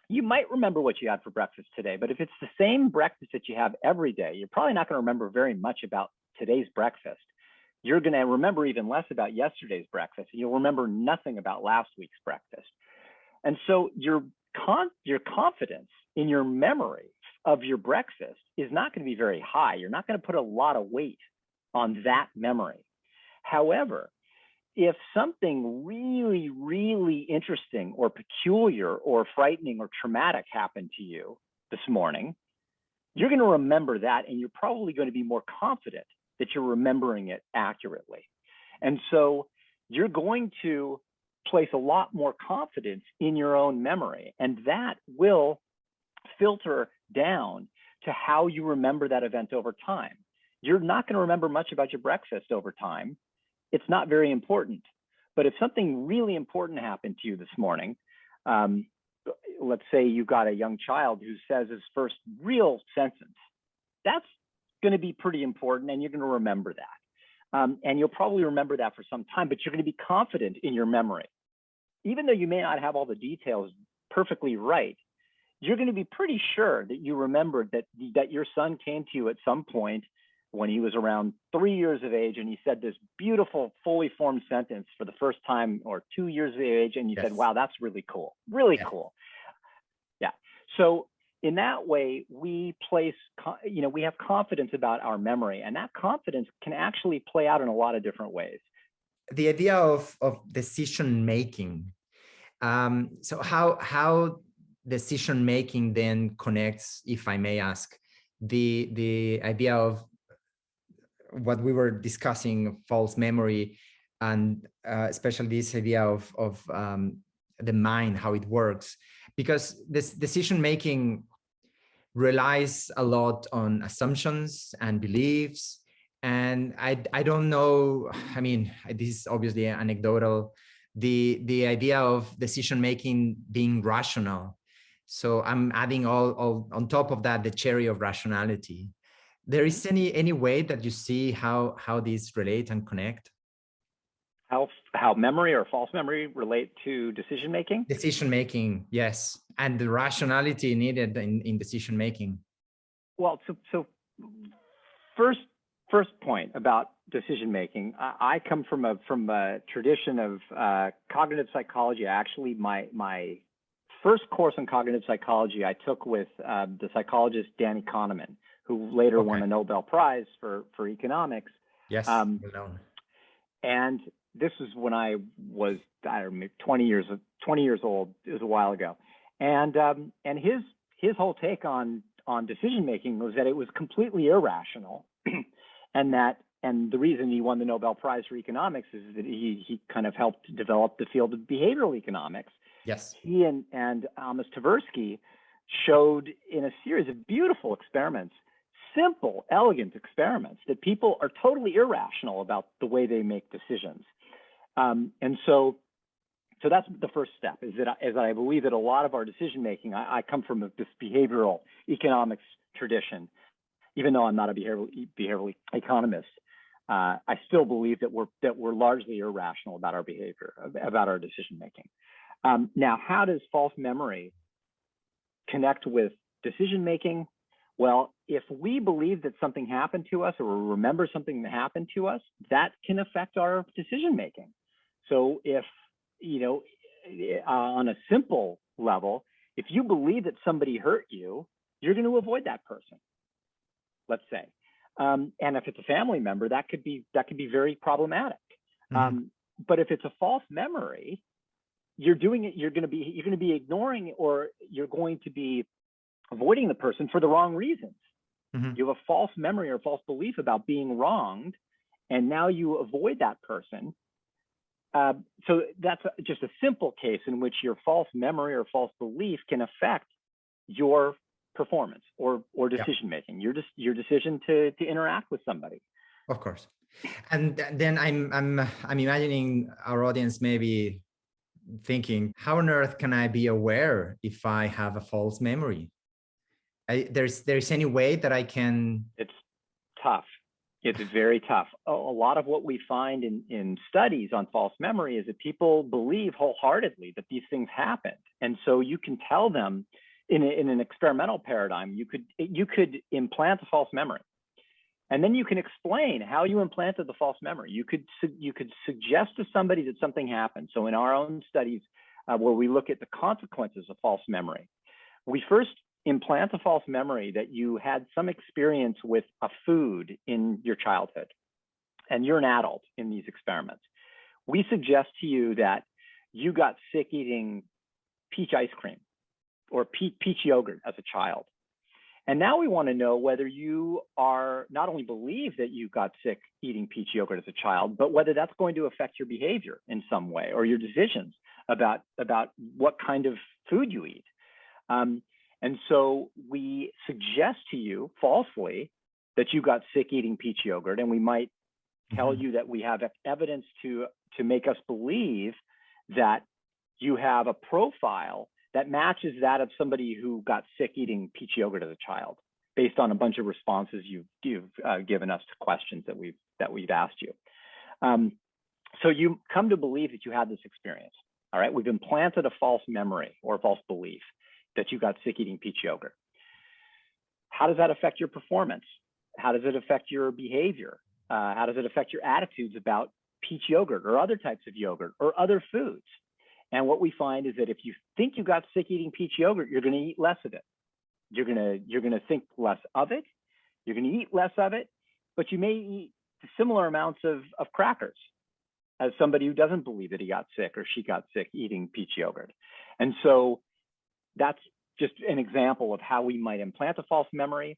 You might remember what you had for breakfast today, but if it's the same breakfast that you have every day, you're probably not going to remember very much about today's breakfast. You're going to remember even less about yesterday's breakfast. You'll remember nothing about last week's breakfast. And so your confidence in your memory of your breakfast is not going to be very high. You're not going to put a lot of weight on that memory. However, if something really, really interesting or peculiar or frightening or traumatic happened to you this morning, you're going to remember that, and you're probably going to be more confident that you're remembering it accurately. And so you're going to place a lot more confidence in your own memory, and that will filter down to how you remember that event over time. You're not going to remember much about your breakfast over time. It's not very important. But if something really important happened to you this morning, let's say you got a young child who says his first real sentence, that's going to be pretty important, and you're going to remember that. And you'll probably remember that for some time, but you're going to be confident in your memory. Even though you may not have all the details perfectly right, you're going to be pretty sure that you remembered that your son came to you at some point when he was around 3 years of age, and he said this beautiful, fully formed sentence for the first time, or 2 years of age, and you said, wow, that's really cool, really cool. Yeah. So in that way, we we have confidence about our memory, and that confidence can actually play out in a lot of different ways. The idea of decision making. So how decision making then connects, if I may ask, the idea of what we were discussing, false memory, and especially this idea of the mind, how it works, because this decision making relies a lot on assumptions and beliefs. And I don't know, I mean, this is obviously anecdotal, the idea of decision making being rational. So I'm adding all on top of that the cherry of rationality. There is any way that you see how these relate and connect? How memory or false memory relate to decision making? Decision making, yes, and the rationality needed in decision making. Well, so first point about decision making. I come from a tradition of cognitive psychology. Actually, my first course in cognitive psychology I took with the psychologist Danny Kahneman, who later won a Nobel Prize for economics. Yes, and this was when I was, I don't know, 20 years old. It was a while ago, and his whole take on decision making was that it was completely irrational, and the reason he won the Nobel Prize for economics is that he kind of helped develop the field of behavioral economics. Yes, he and Amos Tversky showed in a series of beautiful experiments, simple, elegant experiments, that people are totally irrational about the way they make decisions. And so that's the first step, is that I believe that a lot of our decision making, I come from this behavioral economics tradition, even though I'm not a behavioral economist. I still believe that we're largely irrational about our behavior, about our decision making. Now, how does false memory connect with decision making? Well, if we believe that something happened to us or remember something that happened to us, that can affect our decision making. So if, on a simple level, if you believe that somebody hurt you, you're going to avoid that person, let's say. And if it's a family member, that could be very problematic. Mm-hmm. But if it's a false memory, you're going to be ignoring, or you're going to be avoiding the person for the wrong reasons. Mm-hmm. You have a false memory or false belief about being wronged, and now you avoid that person. So that's just a simple case in which your false memory or false belief can affect your performance or decision making, your decision to interact with somebody. Of course. And then I'm imagining our audience maybe thinking, how on earth can I be aware if I have a false memory? There's any way that I can? It's tough. It's very tough. A lot of what we find in studies on false memory is that people believe wholeheartedly that these things happened. And so you can tell them in an experimental paradigm, you could implant a false memory. And then you can explain how you implanted the false memory. You could suggest to somebody that something happened. So in our own studies, where we look at the consequences of false memory, we first implant a false memory that you had some experience with a food in your childhood, and you're an adult in these experiments. We suggest to you that you got sick eating peach ice cream or peach yogurt as a child. And now we want to know whether you are not only believe that you got sick eating peach yogurt as a child, but whether that's going to affect your behavior in some way or your decisions about what kind of food you eat. And so we suggest to you falsely that you got sick eating peach yogurt, and we might tell you that we have evidence to make us believe that you have a profile that matches that of somebody who got sick eating peach yogurt as a child, based on a bunch of responses you've given us to questions that we've asked you. So you come to believe that you had this experience. All right, we've implanted a false memory or a false belief that you got sick eating peach yogurt. How does that affect your performance? How does it affect your behavior? How does it affect your attitudes about peach yogurt or other types of yogurt or other foods? And what we find is that if you think you got sick eating peach yogurt, you're going to eat less of it. You're going to think less of it. You're going to eat less of it, but you may eat similar amounts of crackers as somebody who doesn't believe that he got sick or she got sick eating peach yogurt. And so that's just an example of how we might implant a false memory.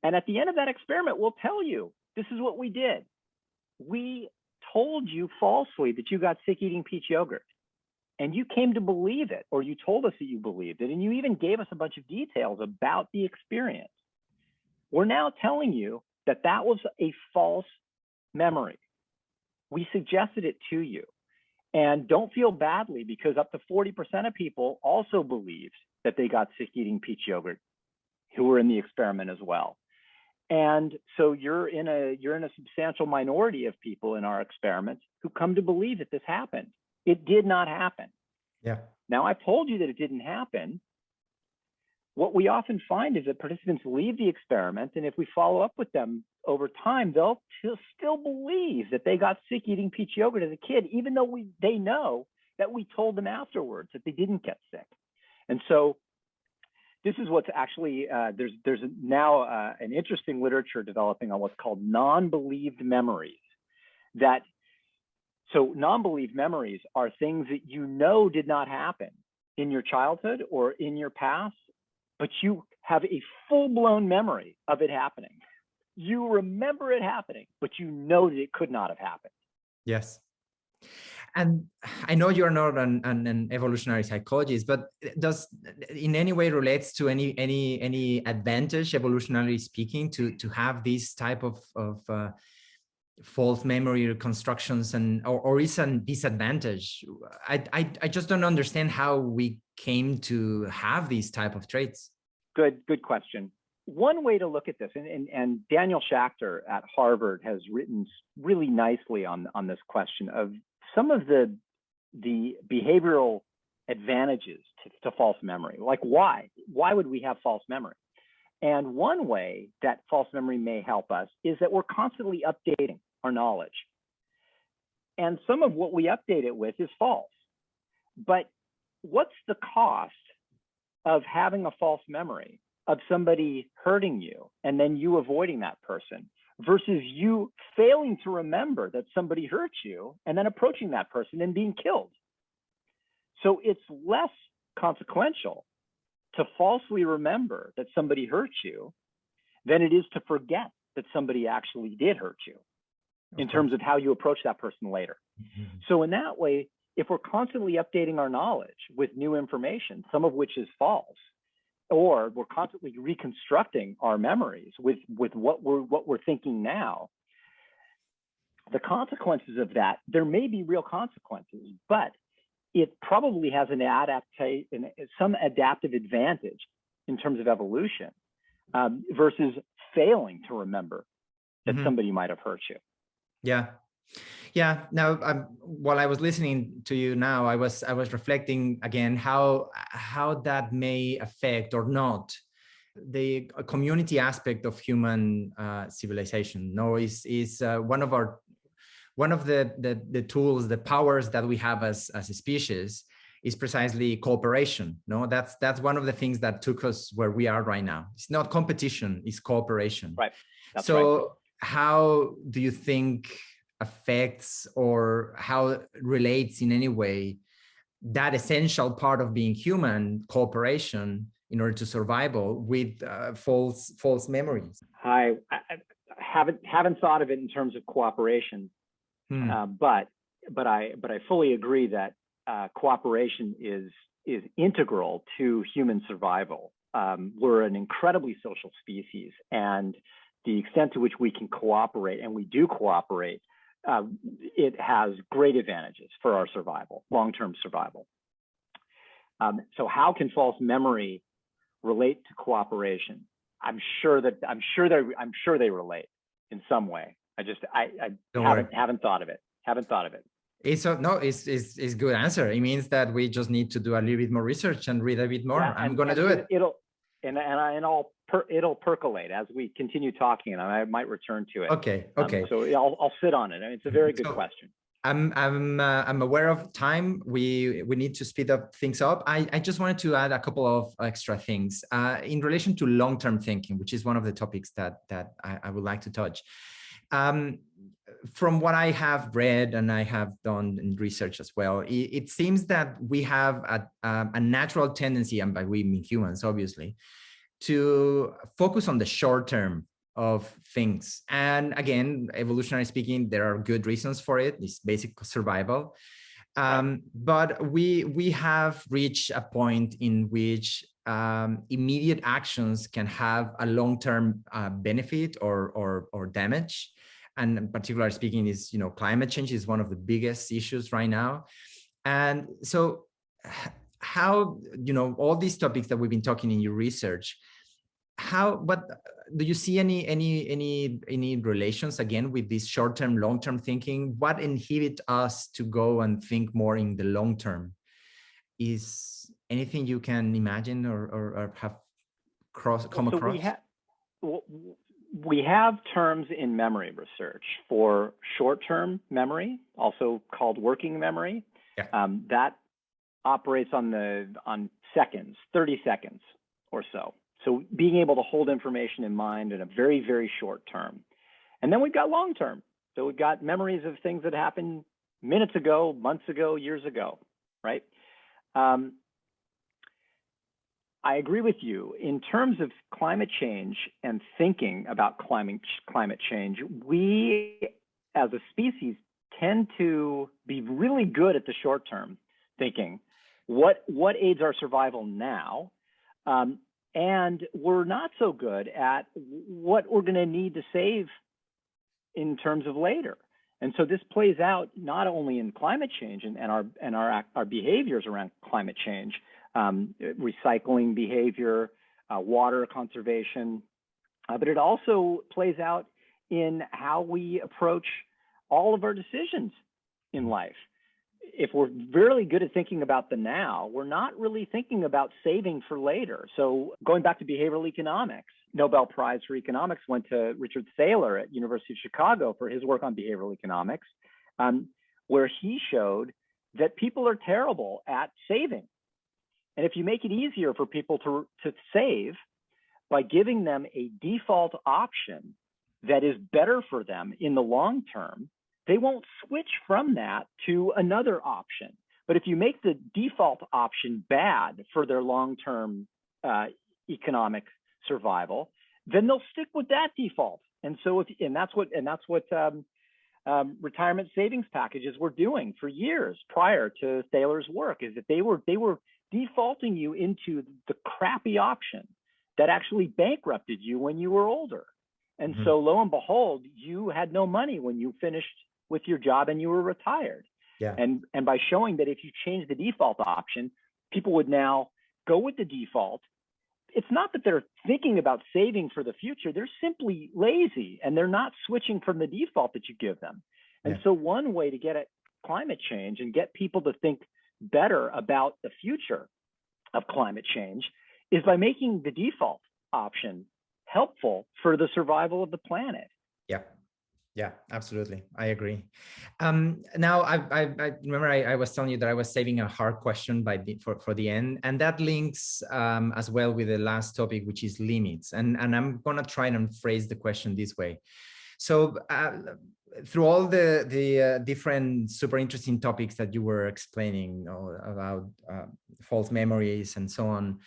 And at the end of that experiment, we'll tell you, this is what we did. We told you falsely that you got sick eating peach yogurt, and you came to believe it, or you told us that you believed it, and you even gave us a bunch of details about the experience. We're now telling you that that was a false memory. We suggested it to you. And don't feel badly, because up to 40% of people also believed that they got sick eating peach yogurt who were in the experiment as well. And so you're in a substantial minority of people in our experiments who come to believe that this happened. It did not happen. Yeah. Now, I told you that it didn't happen. What we often find is that participants leave the experiment, and if we follow up with them over time, they'll still believe that they got sick eating peach yogurt as a kid, even though they know that we told them afterwards that they didn't get sick. And so this is what's actually, there's now an interesting literature developing on what's called non-believed memories. So non-believed memories are things that you know did not happen in your childhood or in your past, but you have a full-blown memory of it happening. You remember it happening, but you know that it could not have happened. Yes. And I know you're not an evolutionary psychologist, but does in any way relates to any advantage, evolutionarily speaking, to have this type of false memory reconstructions, or is a disadvantage? I just don't understand how we came to have these type of traits. Good question. one way to look at this, and Daniel Schachter at Harvard has written really nicely on this question of some of the behavioral advantages to false memory. Like why would we have false memory? And one way that false memory may help us is that we're constantly updating our knowledge. And some of what we update it with is false. But what's the cost of having a false memory of somebody hurting you and then you avoiding that person versus you failing to remember that somebody hurt you and then approaching that person and being killed? So it's less consequential to falsely remember that somebody hurt you than it is to forget that somebody actually did hurt you in terms of how you approach that person later. Mm-hmm. So in that way, if we're constantly updating our knowledge with new information, some of which is false, or we're constantly reconstructing our memories with what we're thinking now, the consequences of that, there may be real consequences, but it probably has some adaptive advantage in terms of evolution versus failing to remember that somebody might have hurt you. Yeah. Now, while I was listening to you now, I was reflecting again how that may affect or not the community aspect of human civilization. No, is one of the tools, the powers that we have as a species is precisely cooperation. No, that's one of the things that took us where we are right now. It's not competition, it's cooperation. Right. That's so right. How do you think affects or how it relates in any way that essential part of being human, cooperation, in order to survival with false memories? I haven't thought of it in terms of cooperation. But I fully agree that cooperation is integral to human survival. We're an incredibly social species, and the extent to which we can cooperate, and we do cooperate, it has great advantages for our survival, long-term survival. So how can false memory relate to cooperation? I'm sure they relate in some way. I haven't thought of it. It's good answer. It means that we just need to do a little bit more research and read a bit more. Yeah, I'm going to do it. It'll percolate as we continue talking, and I might return to it. Okay. So I'll sit on it. I mean, it's a very good question. I'm aware of time. We need to speed up things up. I just wanted to add a couple of extra things in relation to long-term thinking, which is one of the topics that I would like to touch. From what I have read and I have done in research as well, it seems that we have a natural tendency, and by we mean humans, obviously, to focus on the short term of things. And again, evolutionary speaking, there are good reasons for it. It's basic survival. But we have reached a point in which immediate actions can have a long-term benefit or damage. And particularly speaking is, climate change is one of the biggest issues right now. And so how, all these topics that we've been talking in your research, but do you see any relations again with this short-term, long-term thinking? What inhibits us to go and think more in the long term? Is anything you can imagine or have come across? We have terms in memory research for short-term memory, also called working memory. Yeah. That operates on seconds, 30 seconds or so. So being able to hold information in mind in a very, very short term. And then we've got long term. So we've got memories of things that happened minutes ago, months ago, years ago, right? I agree with you. In terms of climate change and thinking about climate change, we as a species tend to be really good at the short term thinking. What aids our survival now? And we're not so good at what we're going to need to save in terms of later. And so this plays out not only in climate change and our behaviors around climate change, recycling behavior, water conservation, but it also plays out in how we approach all of our decisions in life. If we're really good at thinking about the now, we're not really thinking about saving for later. So going back to behavioral economics, Nobel Prize for Economics went to Richard Thaler at University of Chicago for his work on behavioral economics, where he showed that people are terrible at saving. And if you make it easier for people to save by giving them a default option that is better for them in the long term, they won't switch from that to another option. But if you make the default option bad for their long-term economic survival, then they'll stick with that default. And so, that's what retirement savings packages were doing for years prior to Thaler's work, is that they were defaulting you into the crappy option that actually bankrupted you when you were older. And so lo and behold, you had no money when you finished with your job and you were retired. Yeah. And by showing that if you change the default option, people would now go with the default. It's not that they're thinking about saving for the future. They're simply lazy and they're not switching from the default that you give them. And so one way to get at climate change and get people to think better about the future of climate change is by making the default option helpful for the survival of the planet. Yeah, absolutely. I agree. Now, I remember I was telling you that I was saving a hard question for the end, and that links as well with the last topic, which is limits. And I'm going to try and phrase the question this way. So through all the different super interesting topics that you were explaining, about false memories and so on,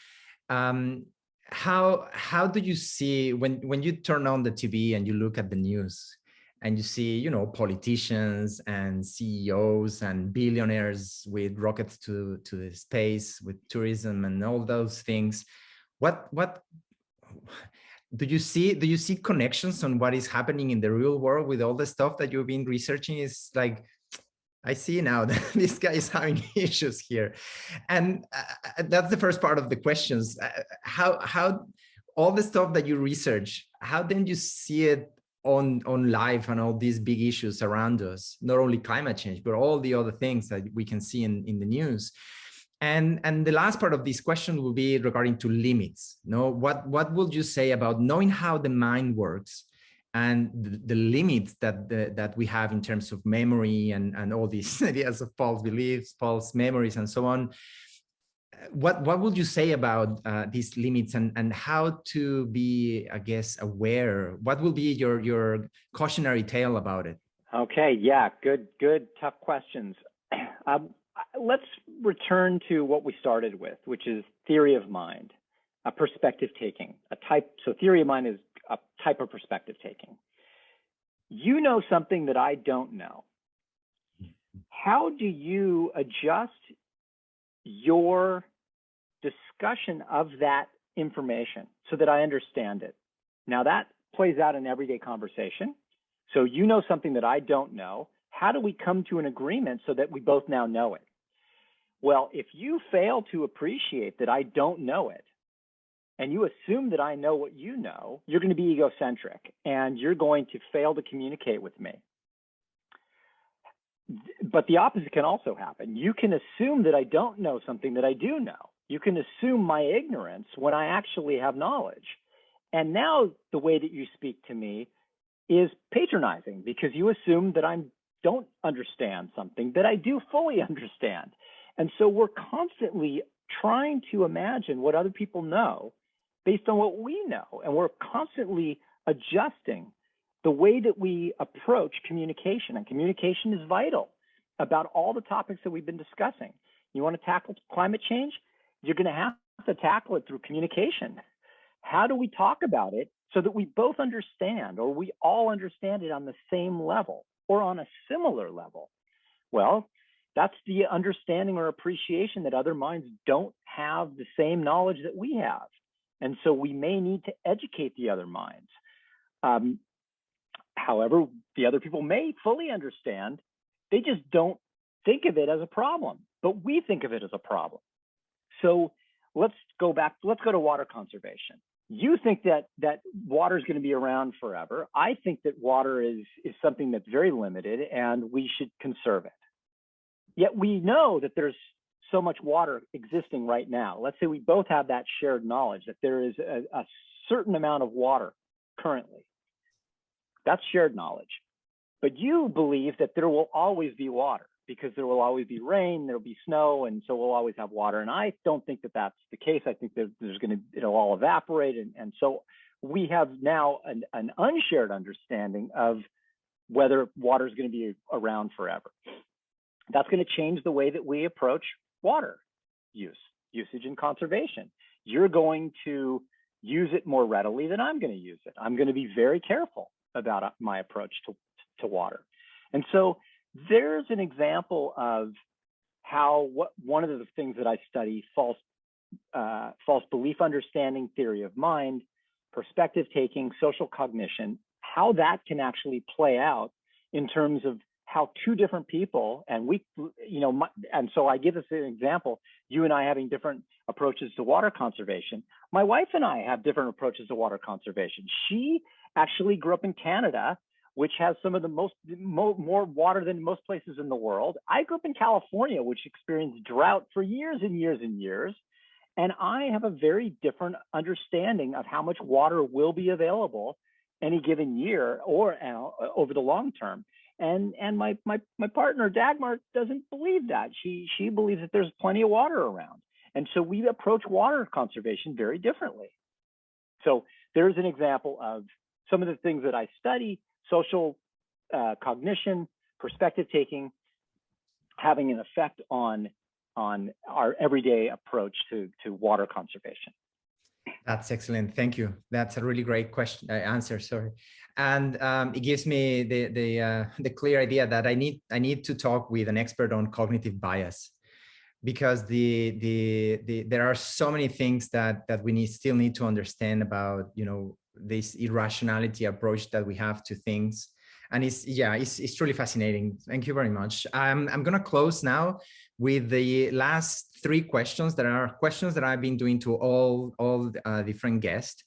how do you see when you turn on the TV and you look at the news and you see, politicians and CEOs and billionaires with rockets to the space, with tourism and all those things, what do you see? Do you see connections on what is happening in the real world with all the stuff that you've been researching? Is like, I see now that this guy is having issues here. And that's the first part of the questions. How all the stuff that you research, how then you see it on life and all these big issues around us, not only climate change, but all the other things that we can see in the news. And the last part of this question will be regarding to limits. What would you say about knowing how the mind works and the limits that we have in terms of memory and all these ideas of false beliefs, false memories, and so on? What would you say about these limits and how to be, I guess, aware? What will be your cautionary tale about it? Okay, yeah, good, tough questions. Let's return to what we started with, which is theory of mind, a perspective taking, so theory of mind is a type of perspective taking. You know something that I don't know. How do you adjust your discussion of that information so that I understand it? Now that plays out in everyday conversation. So you know something that I don't know. How do we come to an agreement so that we both now know it? Well, if you fail to appreciate that I don't know it, and you assume that I know what you know, you're going to be egocentric and you're going to fail to communicate with me. But the opposite can also happen. You can assume that I don't know something that I do know. You can assume my ignorance when I actually have knowledge. And now the way that you speak to me is patronizing because you assume that I don't understand something that I do fully understand. And so we're constantly trying to imagine what other people know based on what we know. And we're constantly adjusting the way that we approach communication. And communication is vital about all the topics that we've been discussing. You want to tackle climate change? You're going to have to tackle it through communication. How do we talk about it so that we both understand, or we all understand it on the same level or on a similar level? Well, that's the understanding or appreciation that other minds don't have the same knowledge that we have. And so we may need to educate the other minds. However, the other people may fully understand. They just don't think of it as a problem, but we think of it as a problem. So let's go to water conservation. You think that water is going to be around forever. I think that water is something that's very limited and we should conserve it. Yet we know that there's so much water existing right now. Let's say we both have that shared knowledge that there is a certain amount of water currently. That's shared knowledge. But you believe that there will always be water because there will always be rain, there'll be snow, and so we'll always have water. And I don't think that that's the case. I think that it'll all evaporate. And so we have now an unshared understanding of whether water is going to be around forever. That's going to change the way that we approach water usage and conservation. You're going to use it more readily than I'm going to use it. I'm going to be very careful about my approach to water. And so there's an example of how one of the things that I study, false belief understanding, theory of mind, perspective taking, social cognition, how that can actually play out in terms of how two different people, and and so I give this an example, you and I having different approaches to water conservation. My wife and I have different approaches to water conservation. She actually grew up in Canada, which has some of the more water than most places in the world. I grew up in California, which experienced drought for years and years and years. And I have a very different understanding of how much water will be available any given year or over the long term. And my partner, Dagmar, doesn't believe that. She believes that there's plenty of water around. And so we approach water conservation very differently. So there's an example of some of the things that I study, social cognition, perspective taking, having an effect on our everyday approach to water conservation. That's excellent. Thank you. That's a really great answer. Sorry, and it gives me the clear idea that I need to talk with an expert on cognitive bias, because there are so many things that we still need to understand about this irrationality approach that we have to things, and it's truly fascinating. Thank you very much. I'm gonna close now with the last 3 questions that are questions that I've been doing to all different guests.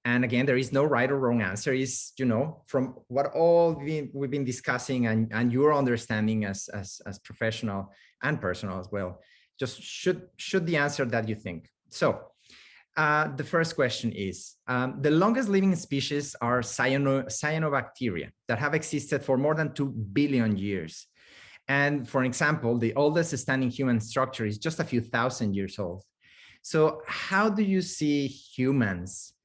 And again, there is no right or wrong answer. Is from what we've been discussing and your understanding as professional and personal as well, just should the answer that you think. So the first question is, the longest living species are cyanobacteria that have existed for more than 2 billion years. And for example, the oldest standing human structure is just a few thousand years old. So how do you see humans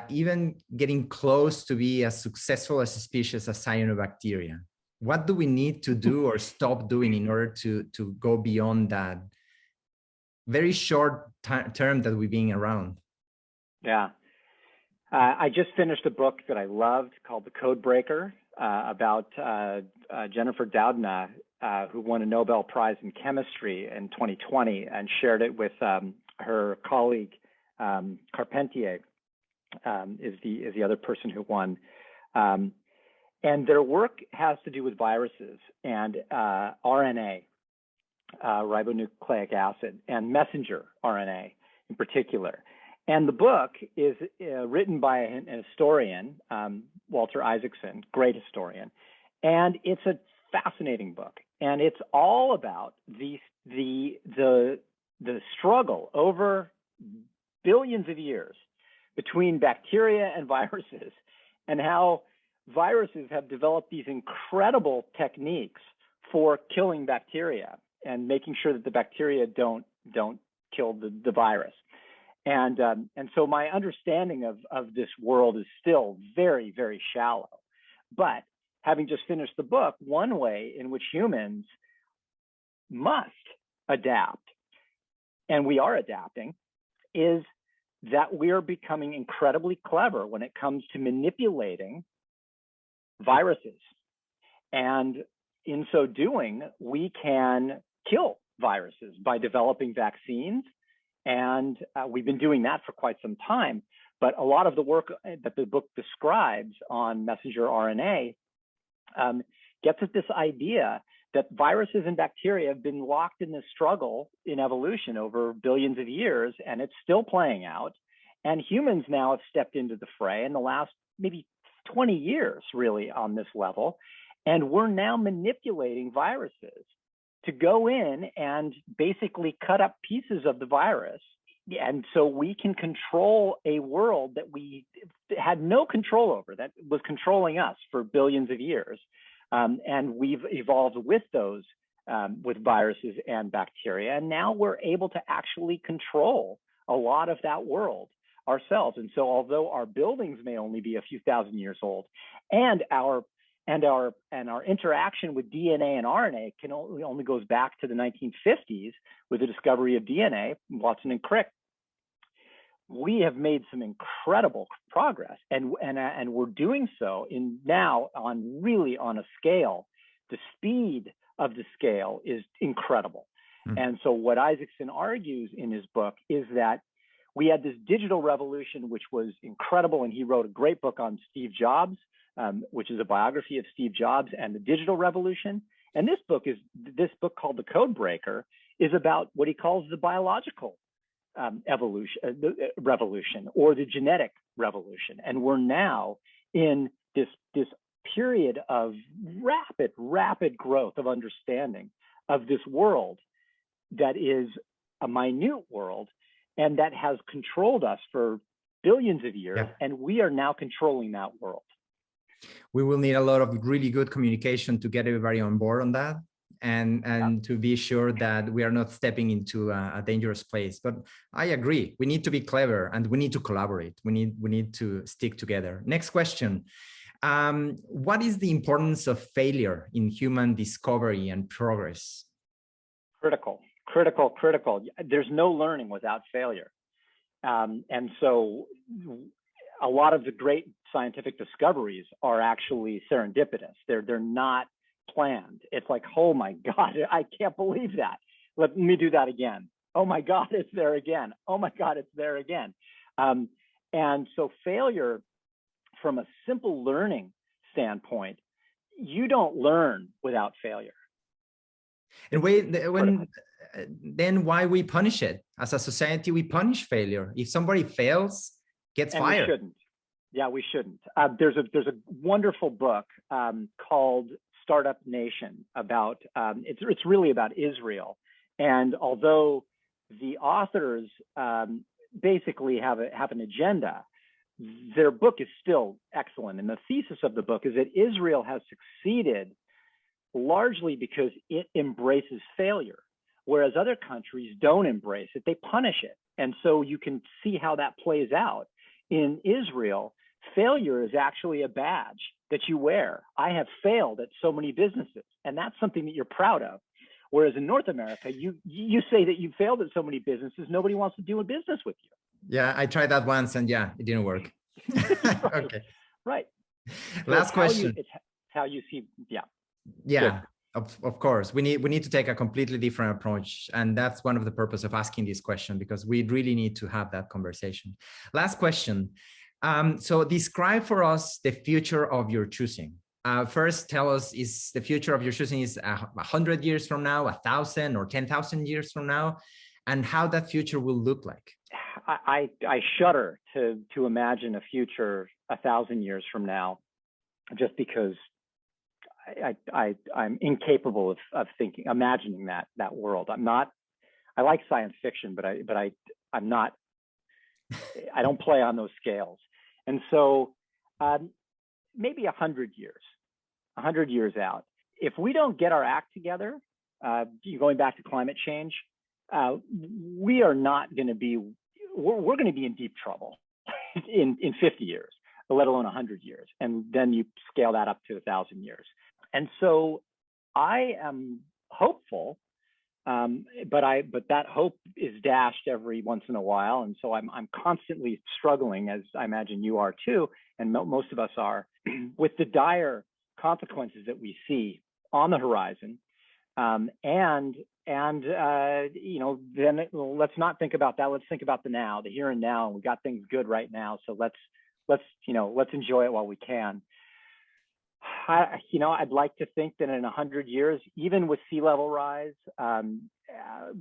even getting close to be as successful as a species as cyanobacteria? What do we need to do or stop doing in order to go beyond that very short term that we've been around? Yeah. I just finished a book that I loved called The Code Breaker, about Jennifer Doudna, who won a Nobel Prize in chemistry in 2020 and shared it with her colleague, Carpentier is the other person who won. And their work has to do with viruses and RNA, ribonucleic acid, and messenger RNA in particular. And the book is written by an historian, Walter Isaacson, great historian, and it's a fascinating book. And it's all about the struggle over billions of years between bacteria and viruses, and how viruses have developed these incredible techniques for killing bacteria and making sure that the bacteria don't kill the virus. And so my understanding of this world is still very, very shallow. But having just finished the book, one way in which humans must adapt, and we are adapting, is that we are becoming incredibly clever when it comes to manipulating viruses. And in so doing, we can kill viruses by developing vaccines. And we've been doing that for quite some time. But a lot of the work that the book describes on messenger RNA gets at this idea that viruses and bacteria have been locked in this struggle in evolution over billions of years, and it's still playing out. And humans now have stepped into the fray in the last maybe 20 years, really, on this level. And we're now manipulating viruses to go in and basically cut up pieces of the virus. And so we can control a world that we had no control over, that was controlling us for billions of years. And we've evolved with those, with viruses and bacteria. And now we're able to actually control a lot of that world ourselves. And so although our buildings may only be a few thousand years old, and our interaction with DNA and RNA only goes back to the 1950s with the discovery of DNA, Watson and Crick, we have made some incredible progress, and we're doing so now on a scale. The speed of the scale is incredible. And so what Isaacson argues in his book is that we had this digital revolution, which was incredible, and he wrote a great book on Steve Jobs, which is a biography of Steve Jobs and the digital revolution. And this book called The Code Breaker is about what he calls the biological revolution, or the genetic revolution. And we're now in this period of rapid growth of understanding of this world that is a minute world and that has controlled us for billions of years. Yeah. And we are now controlling that world. We will need a lot of really good communication to get everybody on board on that, and to be sure that we are not stepping into a dangerous place. But I agree, we need to be clever and we need to collaborate. We need to stick together. Next question. What is the importance of failure in human discovery and progress? Critical. There's no learning without failure. And so a lot of the great scientific discoveries are actually serendipitous. They're not planned. It's like, oh my God, I can't believe that. Let me do that again. Oh my God, it's there again. Oh my God, it's there again. And so failure, from a simple learning standpoint, you don't learn without failure. And then why we punish it? As a society, we punish failure. If somebody fails, gets fired. We shouldn't. Yeah, we shouldn't. There's a wonderful book called Startup Nation about, it's really about Israel. And although the authors basically have an agenda, their book is still excellent. And the thesis of the book is that Israel has succeeded largely because it embraces failure, whereas other countries don't embrace it, they punish it. And so you can see how that plays out. In Israel, failure is actually a badge that you wear. I have failed at so many businesses, and that's something that you're proud of. Whereas in North America, you say that you failed at so many businesses, nobody wants to do a business with you. Yeah, I tried that once, and yeah, it didn't work. Okay. Right. Last question. It's how you see, yeah. Yeah. Of course, we need to take a completely different approach. And that's one of the purpose of asking this question, because we really need to have that conversation. Last question. So describe for us the future of your choosing. First, tell us, is the future of your choosing is 100 years from now, 1,000 or 10,000 years from now, and how that future will look like? I shudder to imagine a future 1,000 years from now, just because I'm incapable of imagining that world. I like science fiction, but I'm not. I don't play on those scales. And so maybe 100 years out, if we don't get our act together, going back to climate change, we are not going to be. We're going to be in deep trouble in 50 years, let alone 100 years, and then you scale that up to 1,000 years. And so I am hopeful, but that hope is dashed every once in a while. And so I'm constantly struggling, as I imagine you are too, and most of us are, with the dire consequences that we see on the horizon. Then let's not think about that. Let's think about the now, the here and now. And we got things good right now. So let's enjoy it while we can. I'd like to think that in 100 years, even with sea level rise,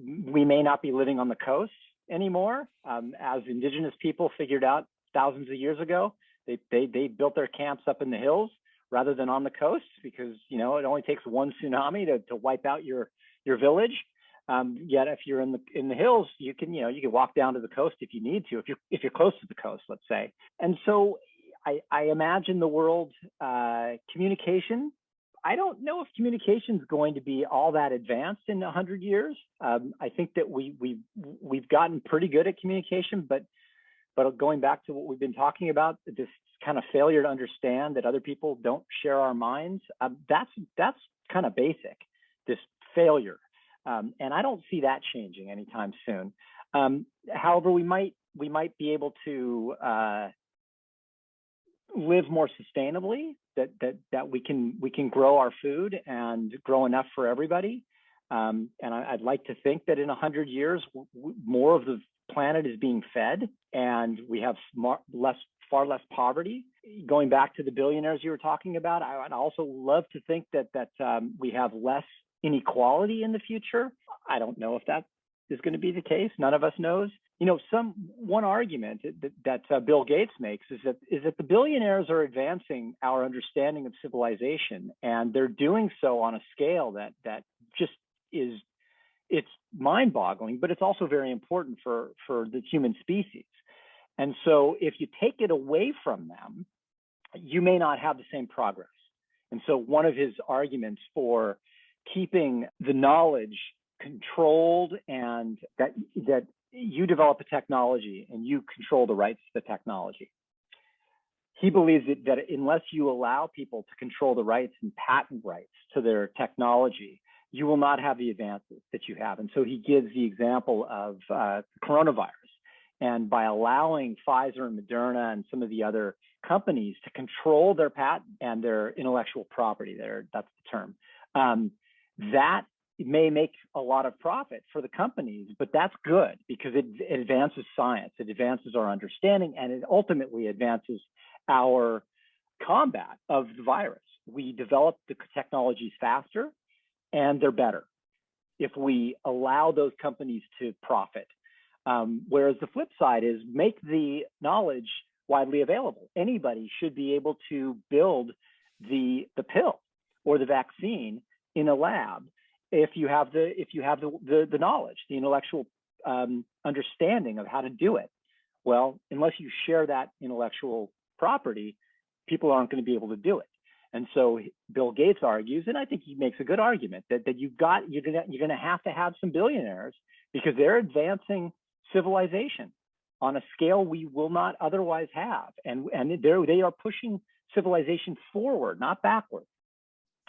we may not be living on the coast. anymore. As indigenous people figured out thousands of years ago, they built their camps up in the hills rather than on the coast because, you know, it only takes one tsunami to wipe out your village. Yet if you're in the hills, you can walk down to the coast if you need to, if you're close to the coast, let's say. And so I imagine the world communication. I don't know if communication is going to be all that advanced in 100 years. I think that we've gotten pretty good at communication, but going back to what we've been talking about, this kind of failure to understand that other people don't share our minds, that's kind of basic, this failure. And I don't see that changing anytime soon. However, we might be able to live more sustainably, that we can grow our food and grow enough for everybody. And I'd like to think that in 100 years, more of the planet is being fed and we have far less poverty. Going back to the billionaires you were talking about, I'd also love to think that we have less inequality in the future. I don't know if that is going to be the case. None of us knows. You know, one argument that Bill Gates makes is that the billionaires are advancing our understanding of civilization, and they're doing so on a scale that just is, it's mind-boggling, but it's also very important for the human species. And so if you take it away from them, you may not have the same progress. And so one of his arguments for keeping the knowledge controlled and that you develop a technology and you control the rights to the technology. He believes that unless you allow people to control the rights and patent rights to their technology, you will not have the advances that you have. And so he gives the example of coronavirus. And by allowing Pfizer and Moderna and some of the other companies to control their patent and their intellectual property, that's the term, that may make a lot of profit for the companies, but that's good because it advances science, it advances our understanding, and it ultimately advances our combat of the virus. We develop the technologies faster and they're better if we allow those companies to profit. Whereas the flip side is make the knowledge widely available. Anybody should be able to build the pill or the vaccine in a lab if you have the knowledge, the intellectual understanding of how to do it. Well, unless you share that intellectual property, people aren't going to be able to do it. And so Bill Gates argues, and I think he makes a good argument, that you're going to have some billionaires because they're advancing civilization on a scale we will not otherwise have, and they are pushing civilization forward, not backward.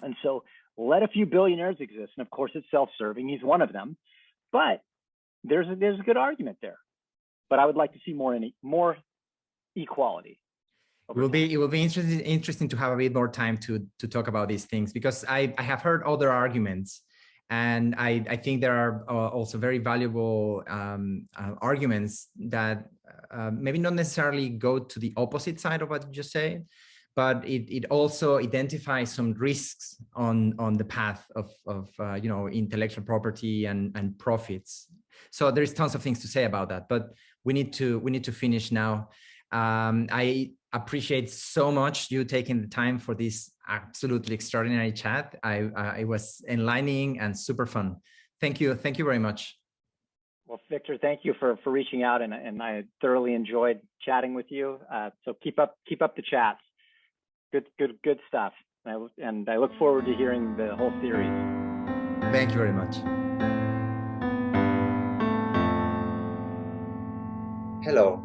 And so let a few billionaires exist, and of course it's self-serving. He's one of them, but there's a good argument there. But I would like to see more equality. It will be interesting to have a bit more time to talk about these things, because I have heard other arguments, and I think there are also very valuable arguments that maybe not necessarily go to the opposite side of what you just said, but it also identifies some risks on the path of intellectual property and profits. So there's tons of things to say about that, but we need to finish now. I appreciate so much you taking the time for this absolutely extraordinary chat. I was enlightening and super fun. Thank you very much. Well, Victor, thank you for reaching out, and I thoroughly enjoyed chatting with you. So keep up the chats. Good stuff. And I look forward to hearing the whole series. Thank you very much. Hello.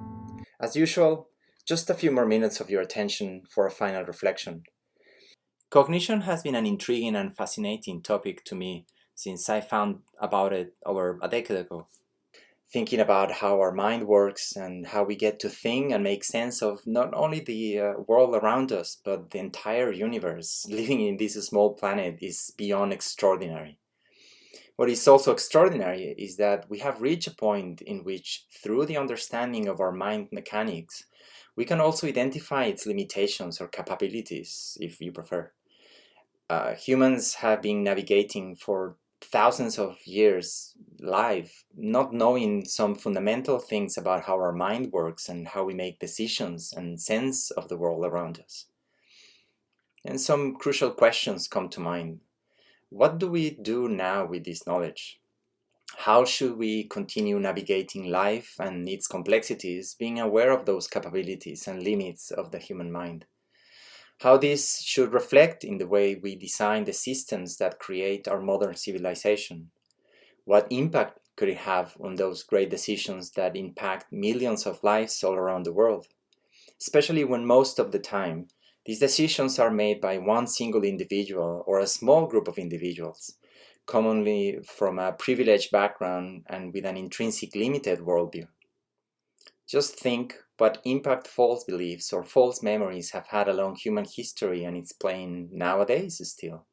As usual, just a few more minutes of your attention for a final reflection. Cognition has been an intriguing and fascinating topic to me since I found about it over a decade ago. Thinking about how our mind works and how we get to think and make sense of not only the world around us, but the entire universe living in this small planet is beyond extraordinary. What is also extraordinary is that we have reached a point in which, through the understanding of our mind mechanics, we can also identify its limitations or capabilities, if you prefer. Humans have been navigating for thousands of years live, not knowing some fundamental things about how our mind works and how we make decisions and sense of the world around us. And some crucial questions come to mind. What do we do now with this knowledge? How should we continue navigating life and its complexities, being aware of those capabilities and limits of the human mind? How this should reflect in the way we design the systems that create our modern civilization? What impact could it have on those great decisions that impact millions of lives all around the world? Especially when most of the time, these decisions are made by one single individual or a small group of individuals, commonly from a privileged background and with an intrinsic limited worldview. Just think what impact false beliefs or false memories have had along human history, and it's playing nowadays still.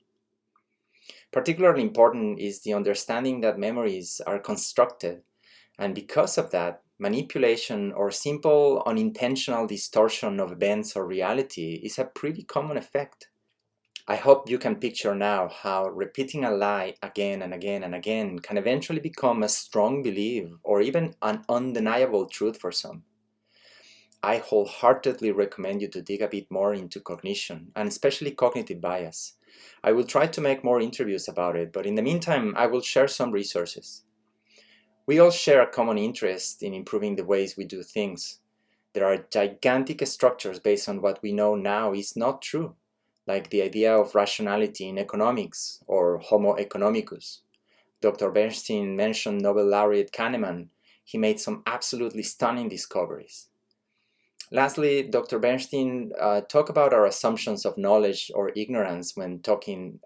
Particularly important is the understanding that memories are constructed, and because of that, manipulation or simple unintentional distortion of events or reality is a pretty common effect. I hope you can picture now how repeating a lie again and again and again can eventually become a strong belief or even an undeniable truth for some. I wholeheartedly recommend you to dig a bit more into cognition, and especially cognitive bias. I will try to make more interviews about it, but in the meantime, I will share some resources. We all share a common interest in improving the ways we do things. There are gigantic structures based on what we know now is not true, like the idea of rationality in economics or Homo economicus. Dr. Bernstein mentioned Nobel laureate Kahneman. He made some absolutely stunning discoveries. Lastly, Dr. Bernstein talked about our assumptions of knowledge or ignorance when talking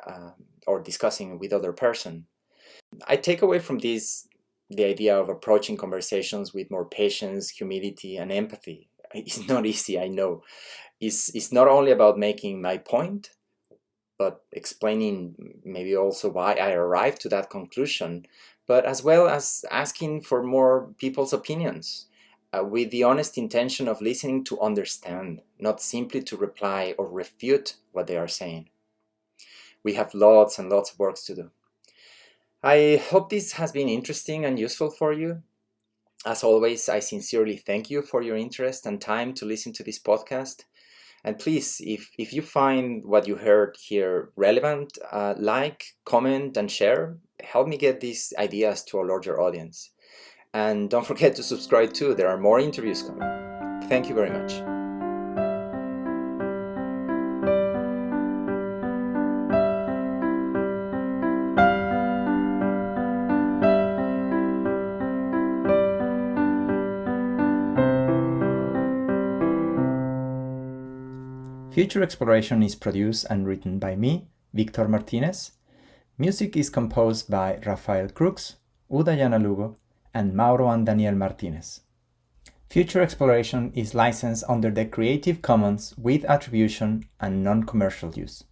or discussing with other person. I take away from this the idea of approaching conversations with more patience, humility, and empathy. It's not easy, I know. It's not only about making my point, but explaining maybe also why I arrived to that conclusion, but as well as asking for more people's opinions, with the honest intention of listening to understand, not simply to reply or refute what they are saying. We have lots and lots of work to do. I hope this has been interesting and useful for you. As always, I sincerely thank you for your interest and time to listen to this podcast. And please, if you find what you heard here relevant, like, comment, and share. Help me get these ideas to a larger audience. And don't forget to subscribe too. There are more interviews coming. Thank you very much. Future Exploration is produced and written by me, Victor Martinez. Music is composed by Rafael Crux, Udayana Lugo, and Mauro and Daniel Martinez. Future Exploration is licensed under the Creative Commons with attribution and non-commercial use.